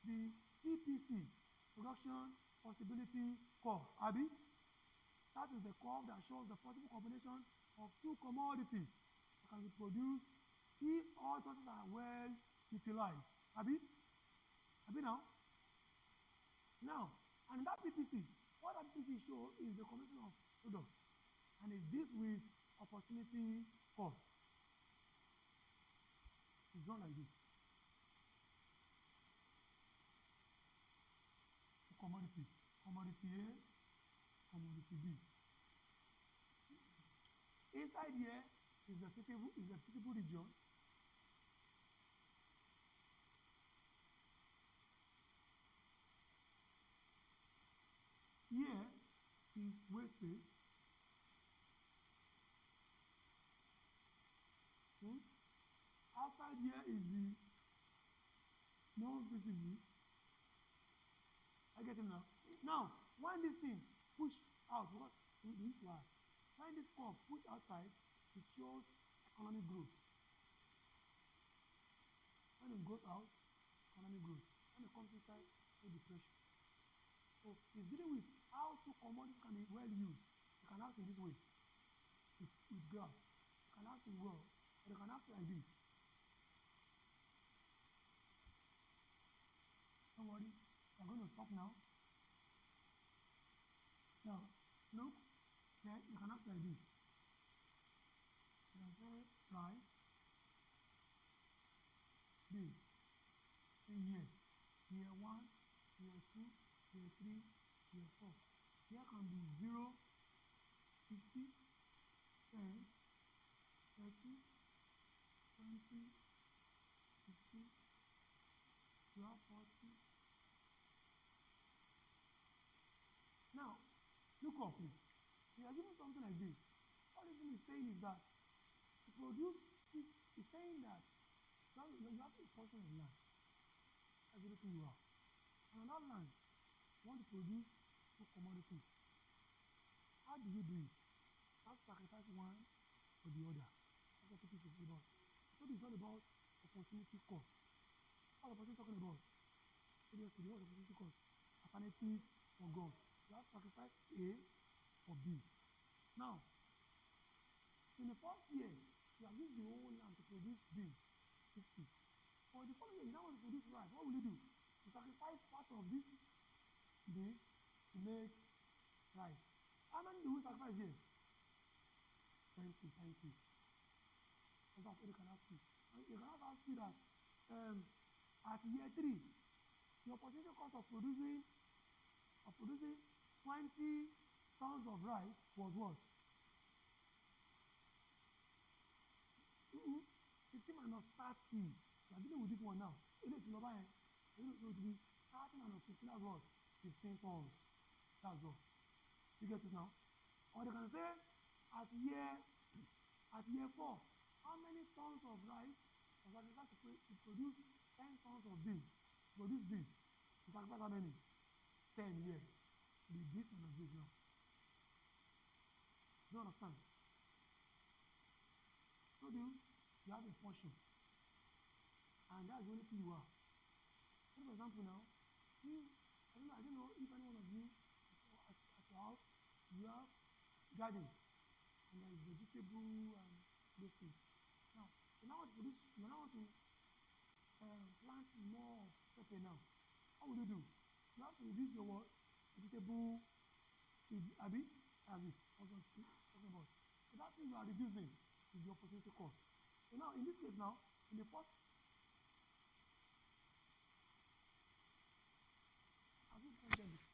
the PPC, Production Possibility Curve. Abi? That is the curve that shows the possible combination of two commodities that can be produced if all sources are well utilized. Abi, Abi now. Now, and that PPC, what that PPC shows is the combination of products, and it's this with opportunity cost. It's done like this. Commodity, commodity A, commodity B. Inside here is the feasible region. Here is wastage. Outside here is the non-visible. I get him now. Now, when this thing push out, because we need to ask, when this curve push outside, it shows economic growth. When it goes out, economic growth. When it comes inside, no depression. So it's dealing with how two commodities can be well used. You can ask in this way, with graph. You can ask in well, or you can ask like this. Don't worry, I'm going to stop now. Now, look, then you can ask like this. You can say price, this, in year 1, year 2, year 3, year 4. Here can be 0, 50, 10, 30, 20, 50, 12, 40. Now, look up please. We are given something like this. What this is saying is that to produce, it's saying that you have a portion of land. That's everything you have. And on that land, you want to produce two commodities. How do you do it? You have to sacrifice one for the other. That's what it is about. So this is all about opportunity cost. What opportunity talking about? ADSC, what opportunity cost? Alternative for God. You have to sacrifice A for B. Now, in the first year, you have used the whole land to produce B, 50. For the following year, you now want to produce rice. What will you do? You sacrifice part of this to make rice. How many do we sacrifice here? 20, thank you. And that's what they can ask you. And you can also ask you that at year 3, the opportunity cost of producing 20 tons of rice was what? 50 minus 30. We are dealing with this one now. So it will be 30 minus 15, that's what? 15 tons. That's all. You get it now? Or they can say at year 4, how many tons of rice was sacrificed to produce 10 tons of beans? Produce this. To sacrifice how many? 10 here. Be this minus this now. Do you understand? So you have a portion. And that's the only thing you have. For example now, I don't know if any one of you at your house, you have garden and there is vegetable and those things. Now, you now want to plant more pepper now. What will you do? You have to reduce your what? Vegetable seed, Abi, as it. Talking about. So that thing you are reducing is the opportunity cost. So now, in this case now, in the first, have you done this?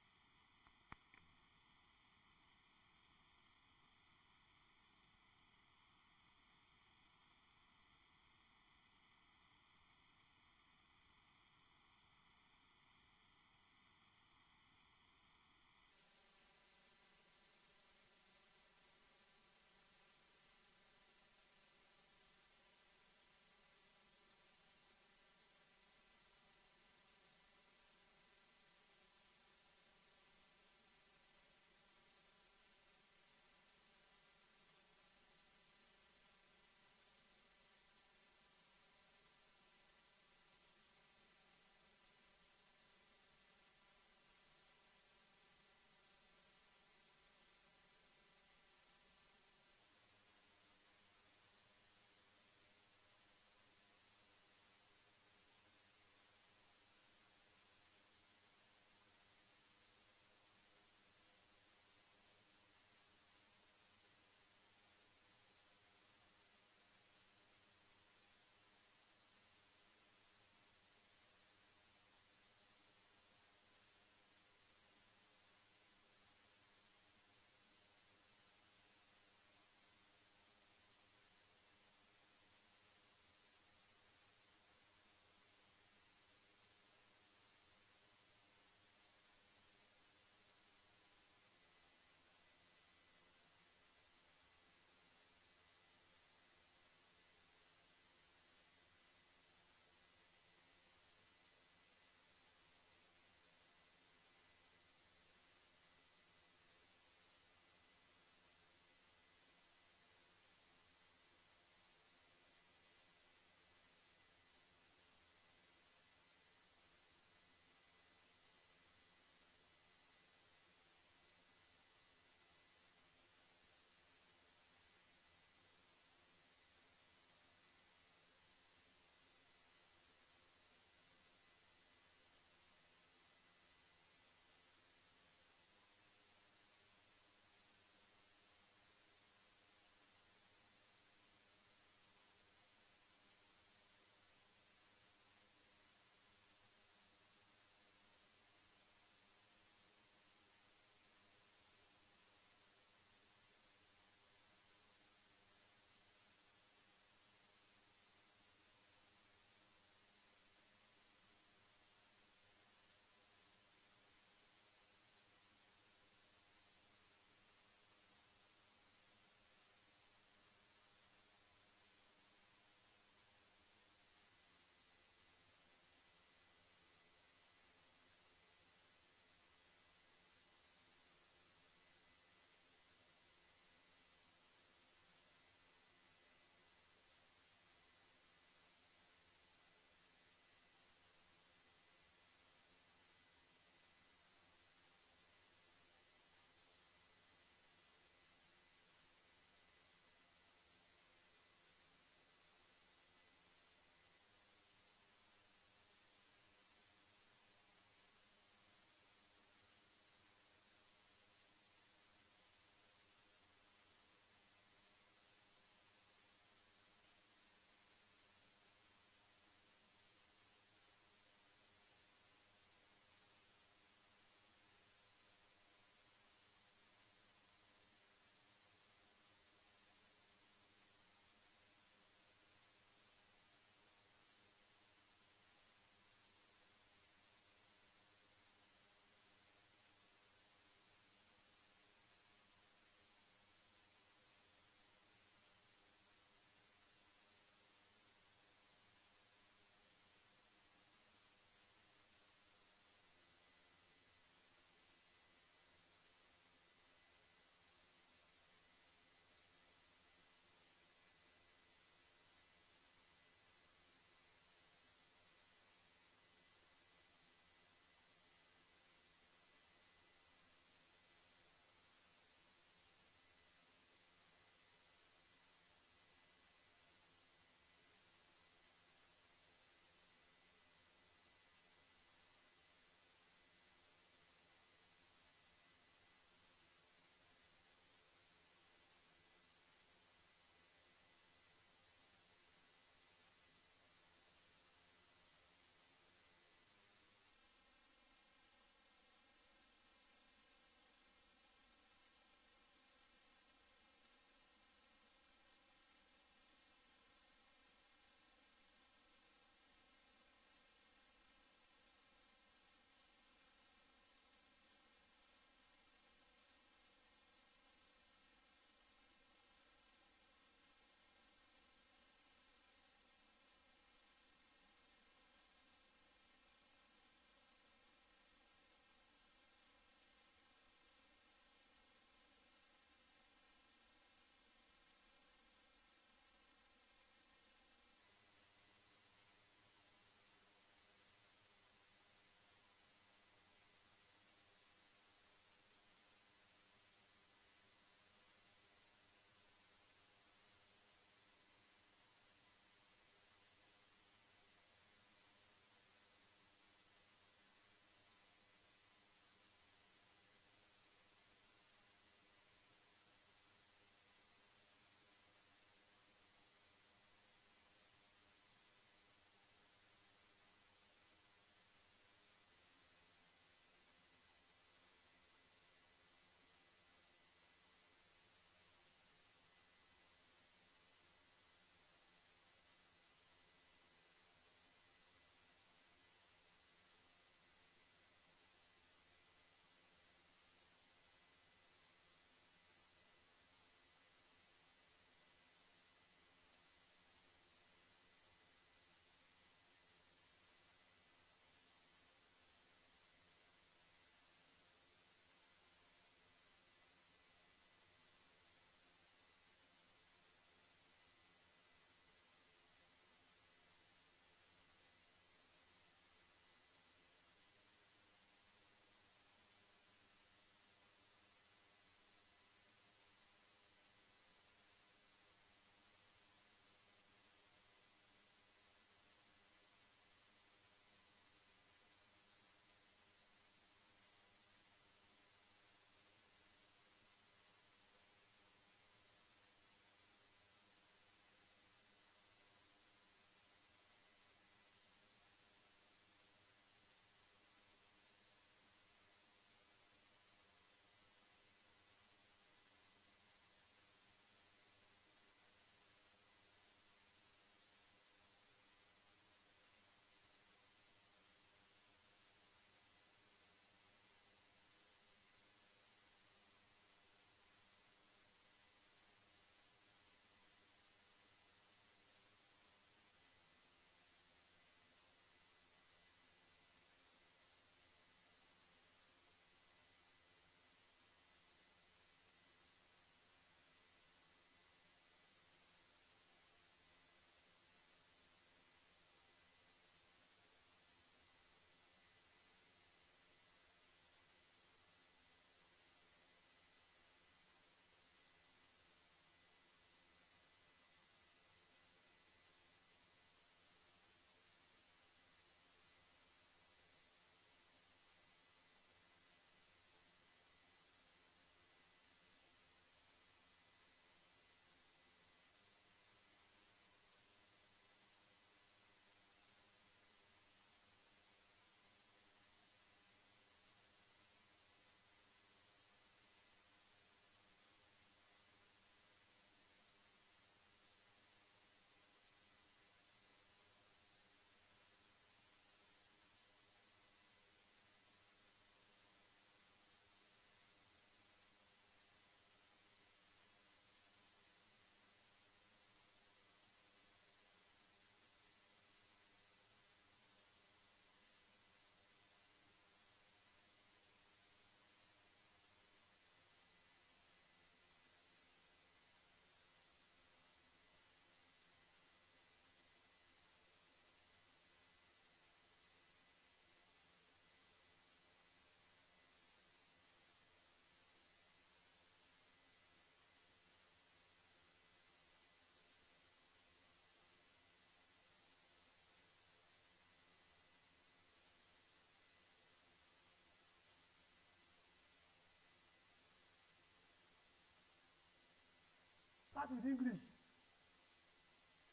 start with English.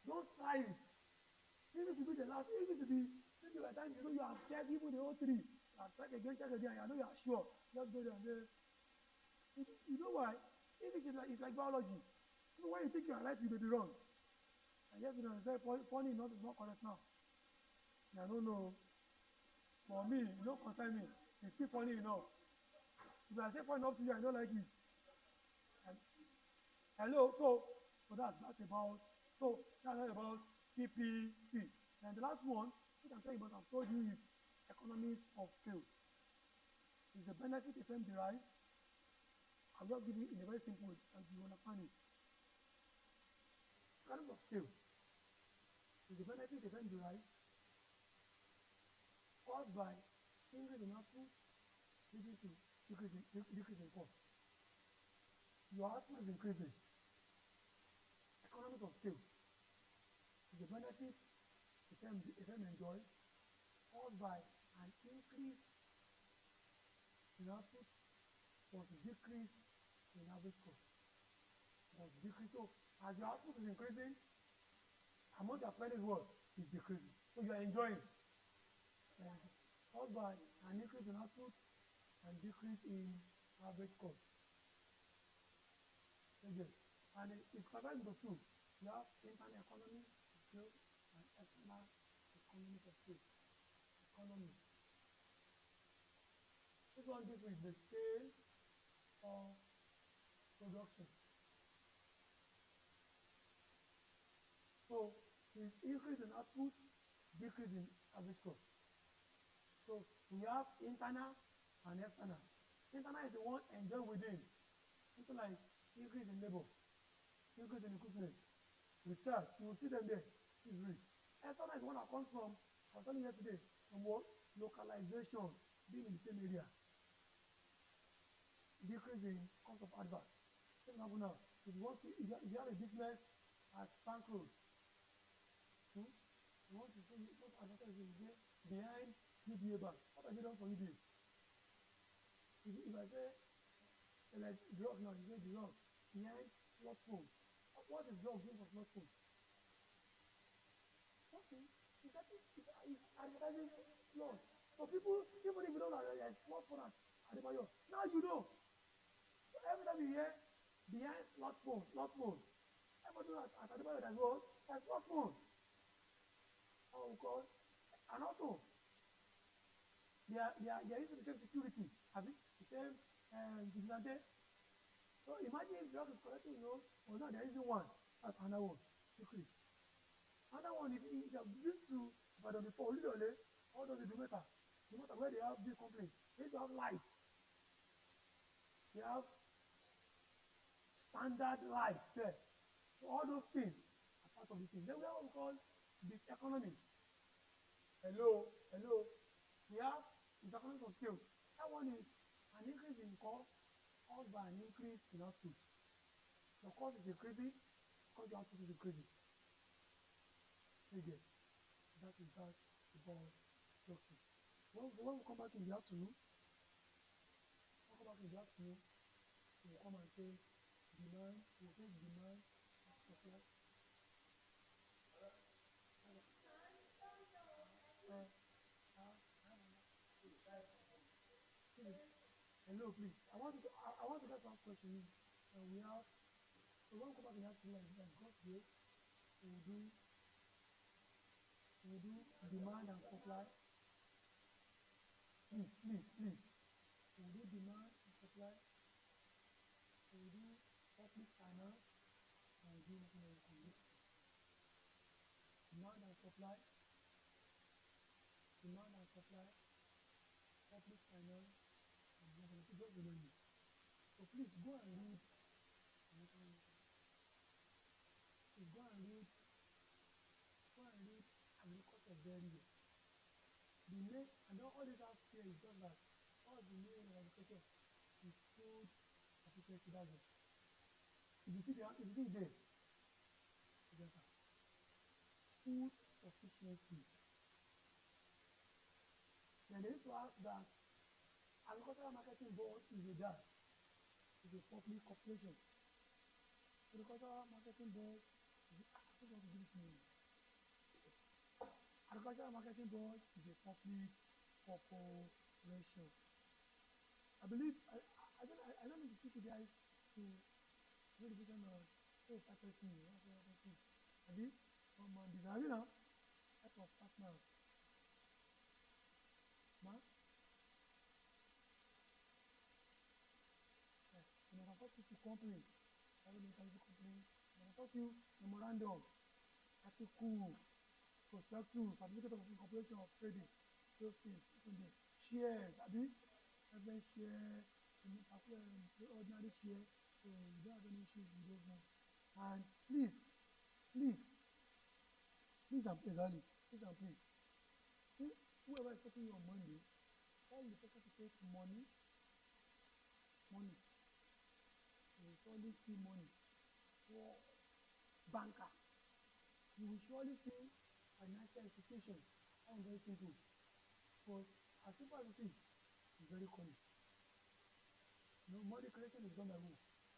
Don't try it. English will be the last. English will be, maybe by the time you have checked even the whole three. You have checked again, and I know you are sure. Just go there and say, you know why? English is like biology. So when you think you are right, you may be wrong. And yesterday I said, funny enough is not correct now. And I don't know. For me, it don't concern me. It's still funny enough. If I say funny enough to you, I don't like it. And, hello, so that's about PPC. And the last one, which I'm telling you about, I've told you, is economies of scale. Is the benefit a firm derives. I'll just give you in a very simple way, and you understand it. Economies of scale is the benefit a firm derives caused by increase in output leading to decrease in cost. Your output is increasing. Economies of scale is the benefit a firm enjoys caused by an increase in output plus decrease in average cost. So as your output is increasing, amount you are spending is decreasing. So you are enjoying. Caused by an increase in output and decrease in average cost. Yes. And it's classified into two. You have internal economies of scale and external economies of scale. Economies. This one deals with the scale of production. So it's increase in output, decrease in average cost. So we have internal and external. Internal is the one enjoyed within. Something like increase in labor, increase in equipment, research. You will see them there. It's real. External is one that comes from, I was telling you yesterday, from what? Localization, being in the same area. Decrease in cost of advert. For example now, if you have a business at Bank Road, you want to advertise behind UBA Bank. What have you done for UBA? If I say, like drug now, you say drug behind slot phones. What is drug doing for slot phones? Nothing. It's advertising slot. So people, even if you don't know that slot phone at Adebayo, now you know. So every time you hear behind slot phone, everybody knows at Adebayo as well, there's slot phones. And also, they are using the same security, the same vigilante. So imagine if drug is collecting, now they're using one. That's another one. Decrease. Another one, if you have been to Ibadan before, all those do matter. No matter where they have big complaints, they used to have lights. They have standard lights there. So all those things are part of the thing. Then we have what we call these economies. Hello. We have these economies of scale. That one is an increase in cost caused by an increase in output. Your cost is increasing because your output is increasing. You get. That is about production. When we come back in the afternoon, we'll come and say demand, we'll take demand and supply. Hello, please. I want to get to ask question. We have, so when we come back in the afternoon, like God's grace, we'll do demand and supply. Please. We'll do demand and supply. We'll do public finance. And we'll do nothing else on this. Demand and supply. Public finance. And nothing else. Just remind me. So please go and read. Please go and read agriculture very well. The main, and all this house here is just that all the main agriculture is food sufficiency. That's it. If you see it there, yes, sir. Food sufficiency. Then they used to ask that agricultural marketing board is a dash, is a public corporation. So Agricultural Marketing Board is I don't want to give it to me. Agricultural Marketing Board is a public corporation. I believe I don't need to teach you guys to do the vision of say partnership. I mean, this are you now type of partners. Ma? And I can talk to company. I will make a company. And I can talk to you memorandum, article, prospectus, certificate of incorporation of trading, those things, shares, abi, every share, ordinary share, so you don't have any issues with those ones. And please and please, Ali, please and please, whoever is taking your money, tell the person to take money. You will surely see money. For banker, you will surely see financial institution. That is very simple. But as simple as it is, it's very common. Money creation is done by who?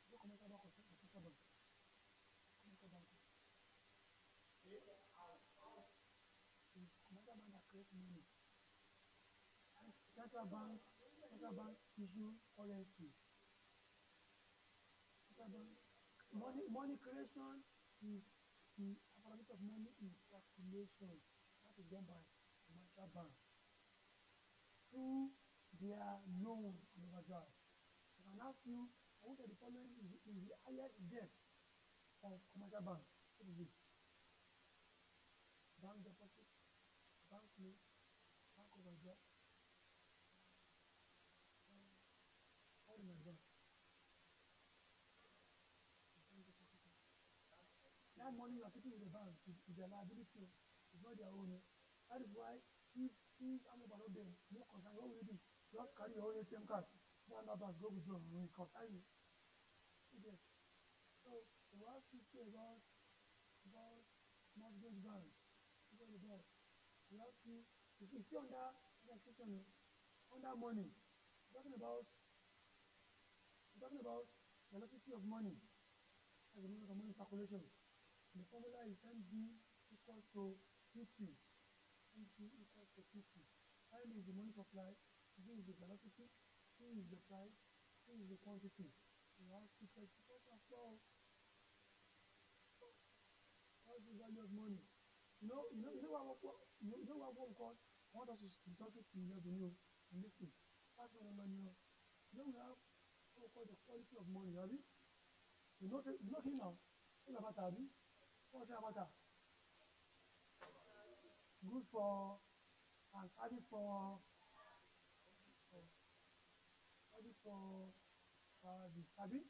No commercial bank or central bank. Commercial bank. It's commercial bank that creates money. Central bank issue currency. Money creation is the apparatus of money in circulation. That is done by commercial bank through their loans and overdrafts. I can ask you, which of the following is the highest debt of commercial bank? What is it? Bank deposit, bank loan, bank overdraft. What is that? That money you are keeping in the bank is a liability. It's not their own. That is why if I'm about them, no concern, what will you do? Just carry your own ATM card. Go on that bank, go withdraw. We concern you. Yes. So they will ask you about mortgage bank. They ask you, you see under section under money, talking about velocity of money as a measure of money circulation. And the formula is MV equals to PT. MV equals to PT. M is the money supply, V is the velocity, P is the price, T is the quantity. You ask you first, what's the value of money? You know what we call? I want us to be talking to you and listen. That's what money. We have what we call the quality of money, have you? You know him now. What about that? What's about that? Good for and service for service. Abi?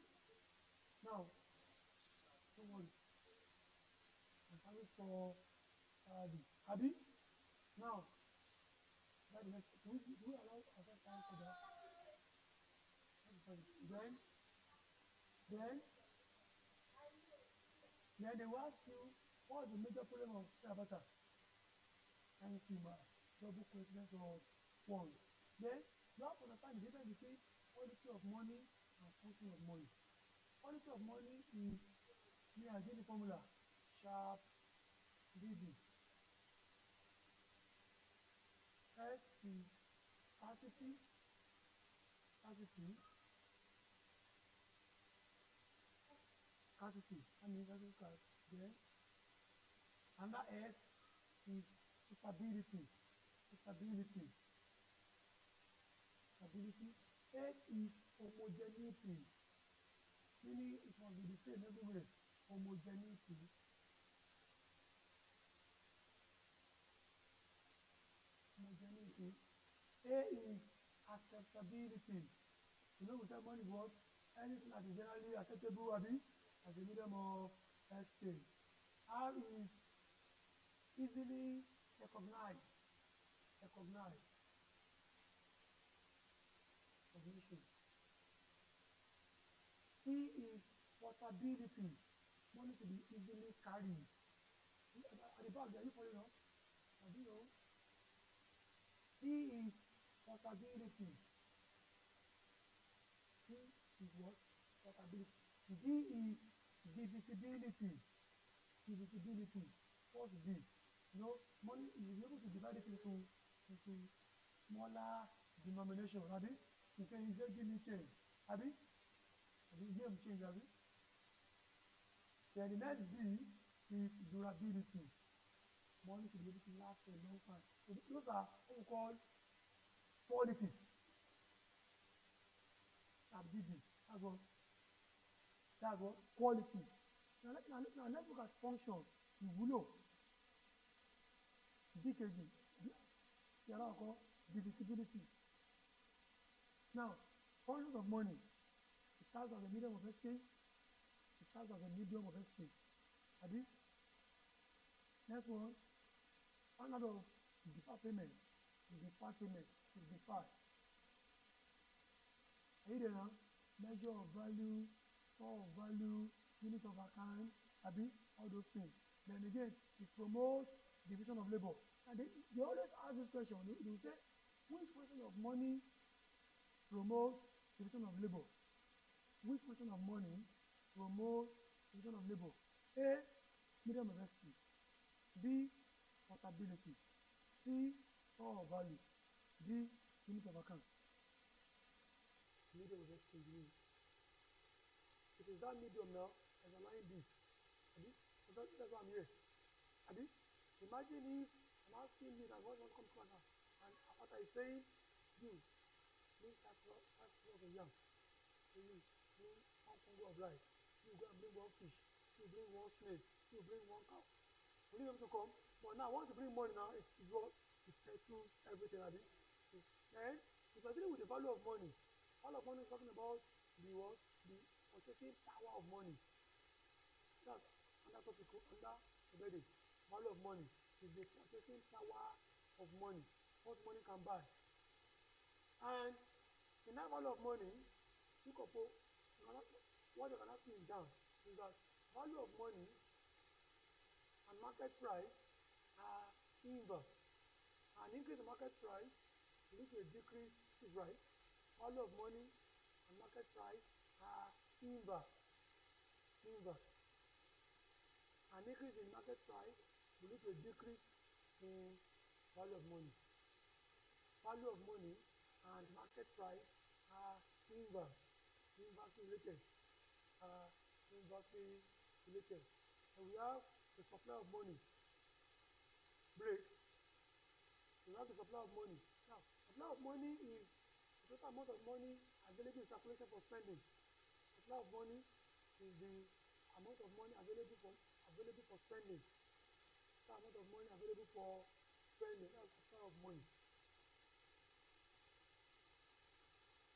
Now, don't worry. And service for service. Abi? Now, that is next. Do we allow ourselves time for that? That's the service. Then they will ask you, what's the major problem of Tabata? Thank you, ma. Double coincidence of funds. Then you have to understand the difference between quality of money and function of money. Quality of money is, I give the formula, sharp BB. S is scarcity. That means everything scarce. Then under S is suitability. H is homogeneity, meaning it must be the same everywhere. Homogeneity. A is acceptability. We say money was anything that is generally acceptable, as a medium of exchange. R is easily recognized. Recognition. P is portability. Money to be easily carried. At the back, are you following us? P is portability. P is what? Portability. D is Divisibility. Divisibility. What's D? You know, money, you'll be able to divide it into smaller denomination. Abi? You say, give me change. Abi? Give me change, Abi? Then the next D is durability. Money should be able to last for a long time. So those are what we call qualities. DD. That's what qualities. Now let's look at functions. Ìwúlò. DKG. The other called divisibility. Now, functions of money. It serves as a medium of exchange. It serves as a medium of exchange. Abi? Next one. Another deferred payment. Deferred payment. Deferred. Are you there now? Measure of value, store of value, unit of account, Abi, all those things. Then again, it promotes division of labor. And they always ask this question. They will say, which function of money promotes division of labor? Which function of money promotes division of labor? A, medium of exchange. B, portability. C, store of value. D, unit of account. Medium of exchange. It is that medium now as align this. Abi? That's why I'm here. Abi? Imagine if I'm asking you that what wants to come to us and Apata is saying, you bring 5 kilos of yam. You bring 1 congo of rice. You go and bring 1 fish. You bring 1 snake. You bring 1 cow. Will you be able to come? But now once you bring money now, it's what? It settles everything. Abi? Then if you're dealing with the value of money, all of money is talking about the what? The purchasing power of money. That's under topic under the value of money is the purchasing power of money. What money can buy. And in that value of money, what you can ask me in JAM is that value of money and market price are inverse. An increase in market price leads to a decrease is right. Value of money and market price are inverse. An increase in market price will lead to a decrease in value of money. Value of money and market price are inversely related. And we have the supply of money. Break. We have the supply of money. Now, supply of money is the total amount of money available in circulation for spending. Supply of money is the amount of money available for spending. The amount of money available for spending. That's supply of money.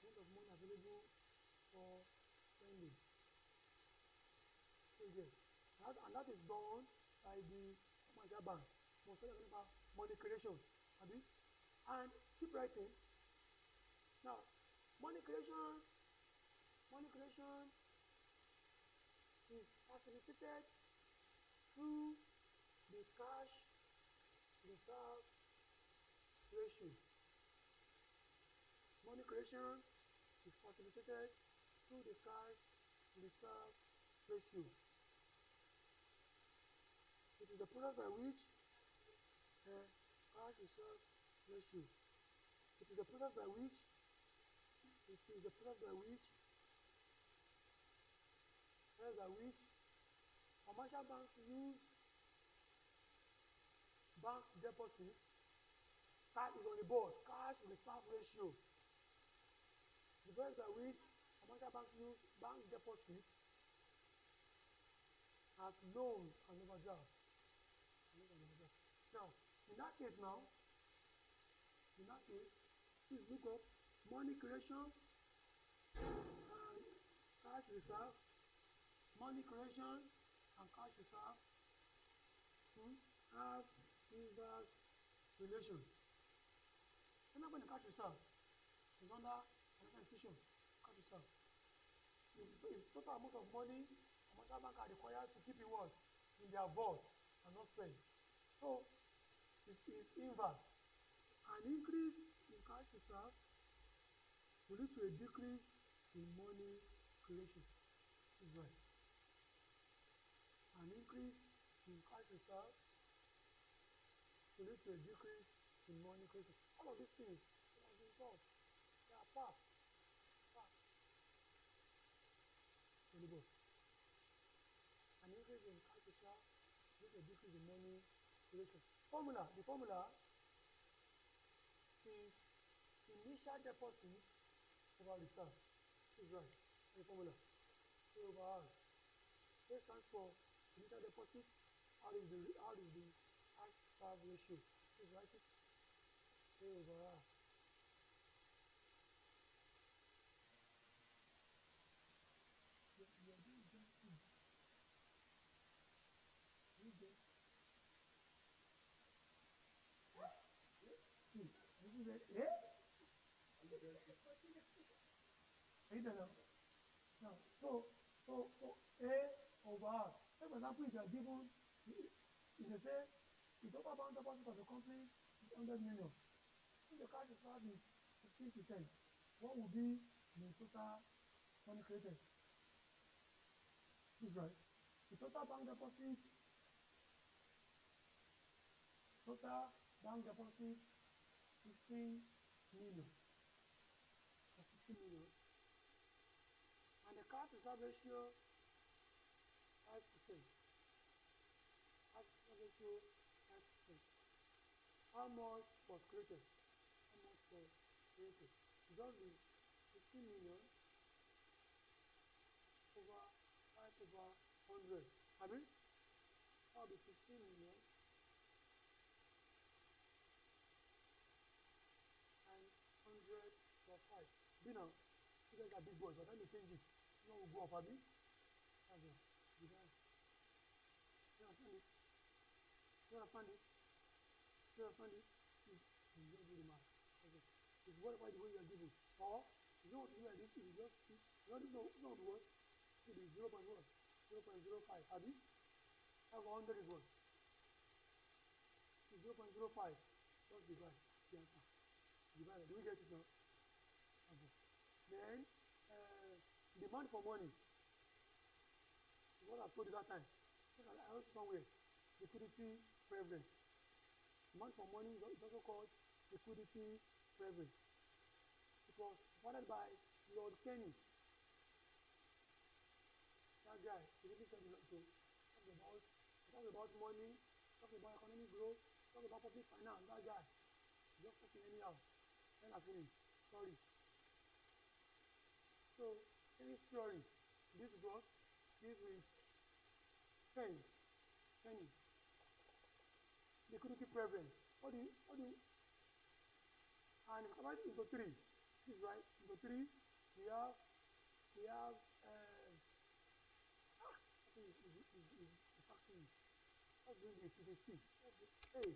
Amount of money available for spending. So again, and that is done by the commercial bank. Money creation. And keep writing. Now, money creation is facilitated through the cash reserve ratio. Money creation is facilitated through the cash reserve ratio. It is the process by which cash reserve ratio. It is the process by which commercial banks use bank deposits. Cash is on the board. Cash reserve ratio. The process by which commercial banks use bank deposits as loans and overdrafts. Now, in that case, please look up money creation and cash reserve. Money creation and cash reserve have inverse relation. When the cash reserve is under another institution, cash reserve is total amount of money commercial banks are required to keep in what? In their vault and not spend. So it's inverse. An increase in cash reserve will lead to a decrease in money creation. This is right. in cash reserve to lead to a decrease in money creation. All of these things are involved. They are part. An increase in cash reserve leads to a decrease in money creation. The formula is initial deposit over reserve. This is right. The formula. A over R. A stands for initial deposit. R is the cash reserve ratio. Please write it. A over R. See, are you there now? Now, so A over R. For example, if you are given, if they say the total bank deposit of the company is 100 million, if the cash reserve is 15%, what will be the total money created? This is right. The total bank deposit, 15 million. That's 15 million. And the cash reserve ratio, 5%. Cash reserve ratio, 5%. How much was created? Just the 15 million over 5 over 100. I mean, that will be 15 million and 100 for 5. You know, you guys are big boys, but let me change it. Now we'll go up, Abby. That's it. You understand it? You understand it? You understand it? You don't do the math. Okay. It's whatever the way you are given. Or, you know what to do like this? It is just, you know the word? It is 0.1, 0.05. Abby? 100 is what? It's 0.05. Just divide the answer. Divide. Do we get it now? Answer. Then, demand for money. What I told you that time. I wrote somewhere. Liquidity preference. Demand for money is also called liquidity preference. It was provided by Lord Keynes. That guy, he really said to talk about money, talk about economic growth, talk about public finance. That guy, just talking anyhow. Then I finished. Sorry. So, in this theory, this is what? This with pennies. Liquidity preference. What do you? And it's divided into 3. This is right. Into 3, we have. I think it's actually. Let's bring it to the 6. Hey.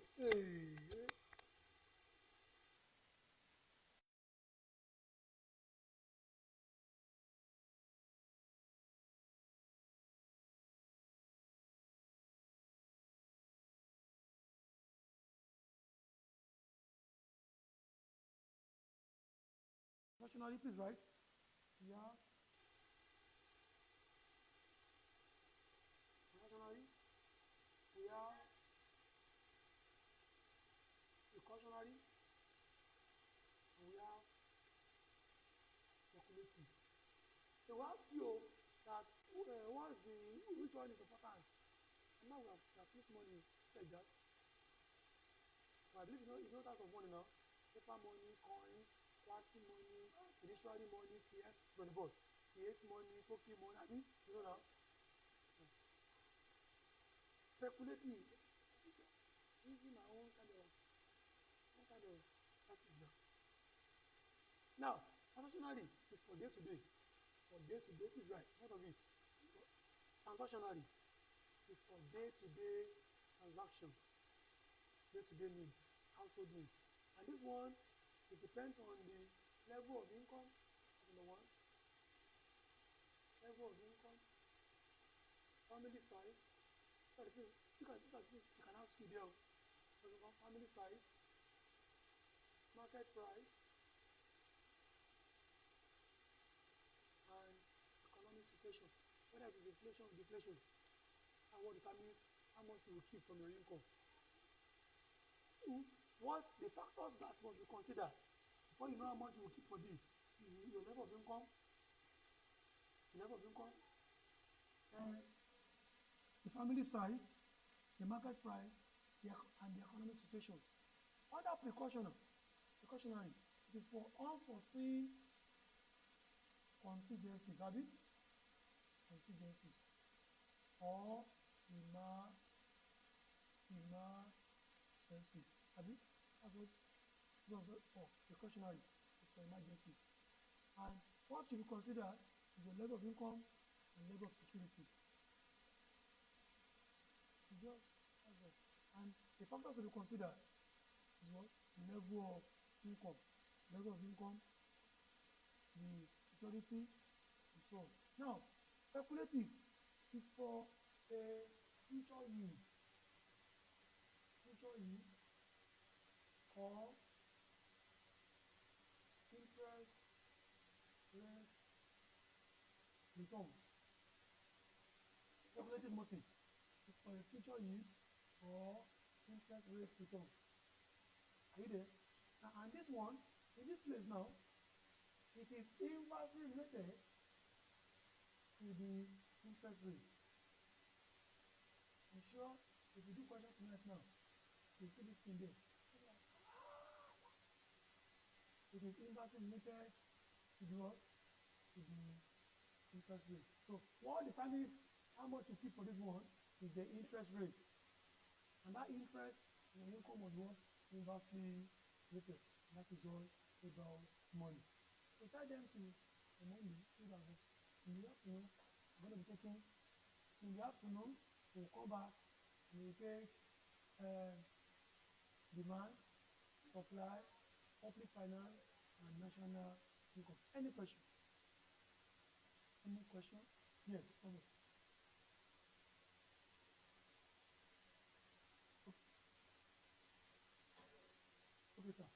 Nationally, please write. Yeah. Nationally, we have precautionary, and we have speculative. They will ask you that which one is important. And now we have finished money like that. So I believe you know types of money now. Paper money, coins, plastic money, fiduciary money, TF, from the board. TF money, token money, I mean, you know now. Speculative. Using my own kind of practice now. Now, transactionally is for day to day. For day to day is right. What of it? Transactionally is for day to day transaction. Day to day needs, household needs. And this one, it depends on the level of income. Number one. Level of income. Family size. You can ask you there. Family size. Market price. And economic situation. Whether it is inflation or deflation. And what determines how much you will keep from your income. What the factors that must be considered before you know how much you will keep for this is your level of income, and the family size, the market price, and the economic situation. Other precautionary, it is for unforeseen contingencies, contingencies, or emergencies, that's what for precautionary, it's for emergencies. And what you consider is your level of income and level of security. And the factors to be considered is what? The level of income, the security, and so on. Now, speculative is for a future yield, or interest rate returns. Speculative motive is for a future yield or interest rate return. Are you there? And this one, in this place now, it is inversely related to the interest rate. I'm sure if you do questions tonight now, you'll see this thing there. It is inversely related to the what? To the interest rate. So what determines how much you keep for this one is the interest rate. And that interest in your income was what? Inversely related. That is all about money. So tell them to remind me so that in the afternoon, I'm going to be taking, in the afternoon, we'll come back and we'll take demand, supply, public finance, and national income. Any question? Any question? Yes, okay. Okay, sir.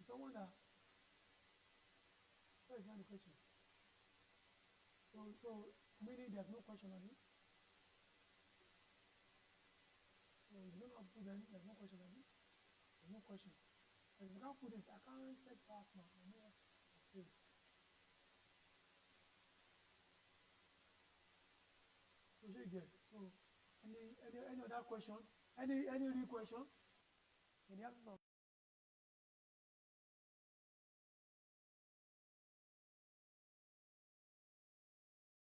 Is someone that, where is not the question? So meaning there's no question on it? So you don't have to put there's no question on it? There's no question. And if you can't put it, I can't check back now. I know what I said. So you get. So any other question? Any real question? In the absence of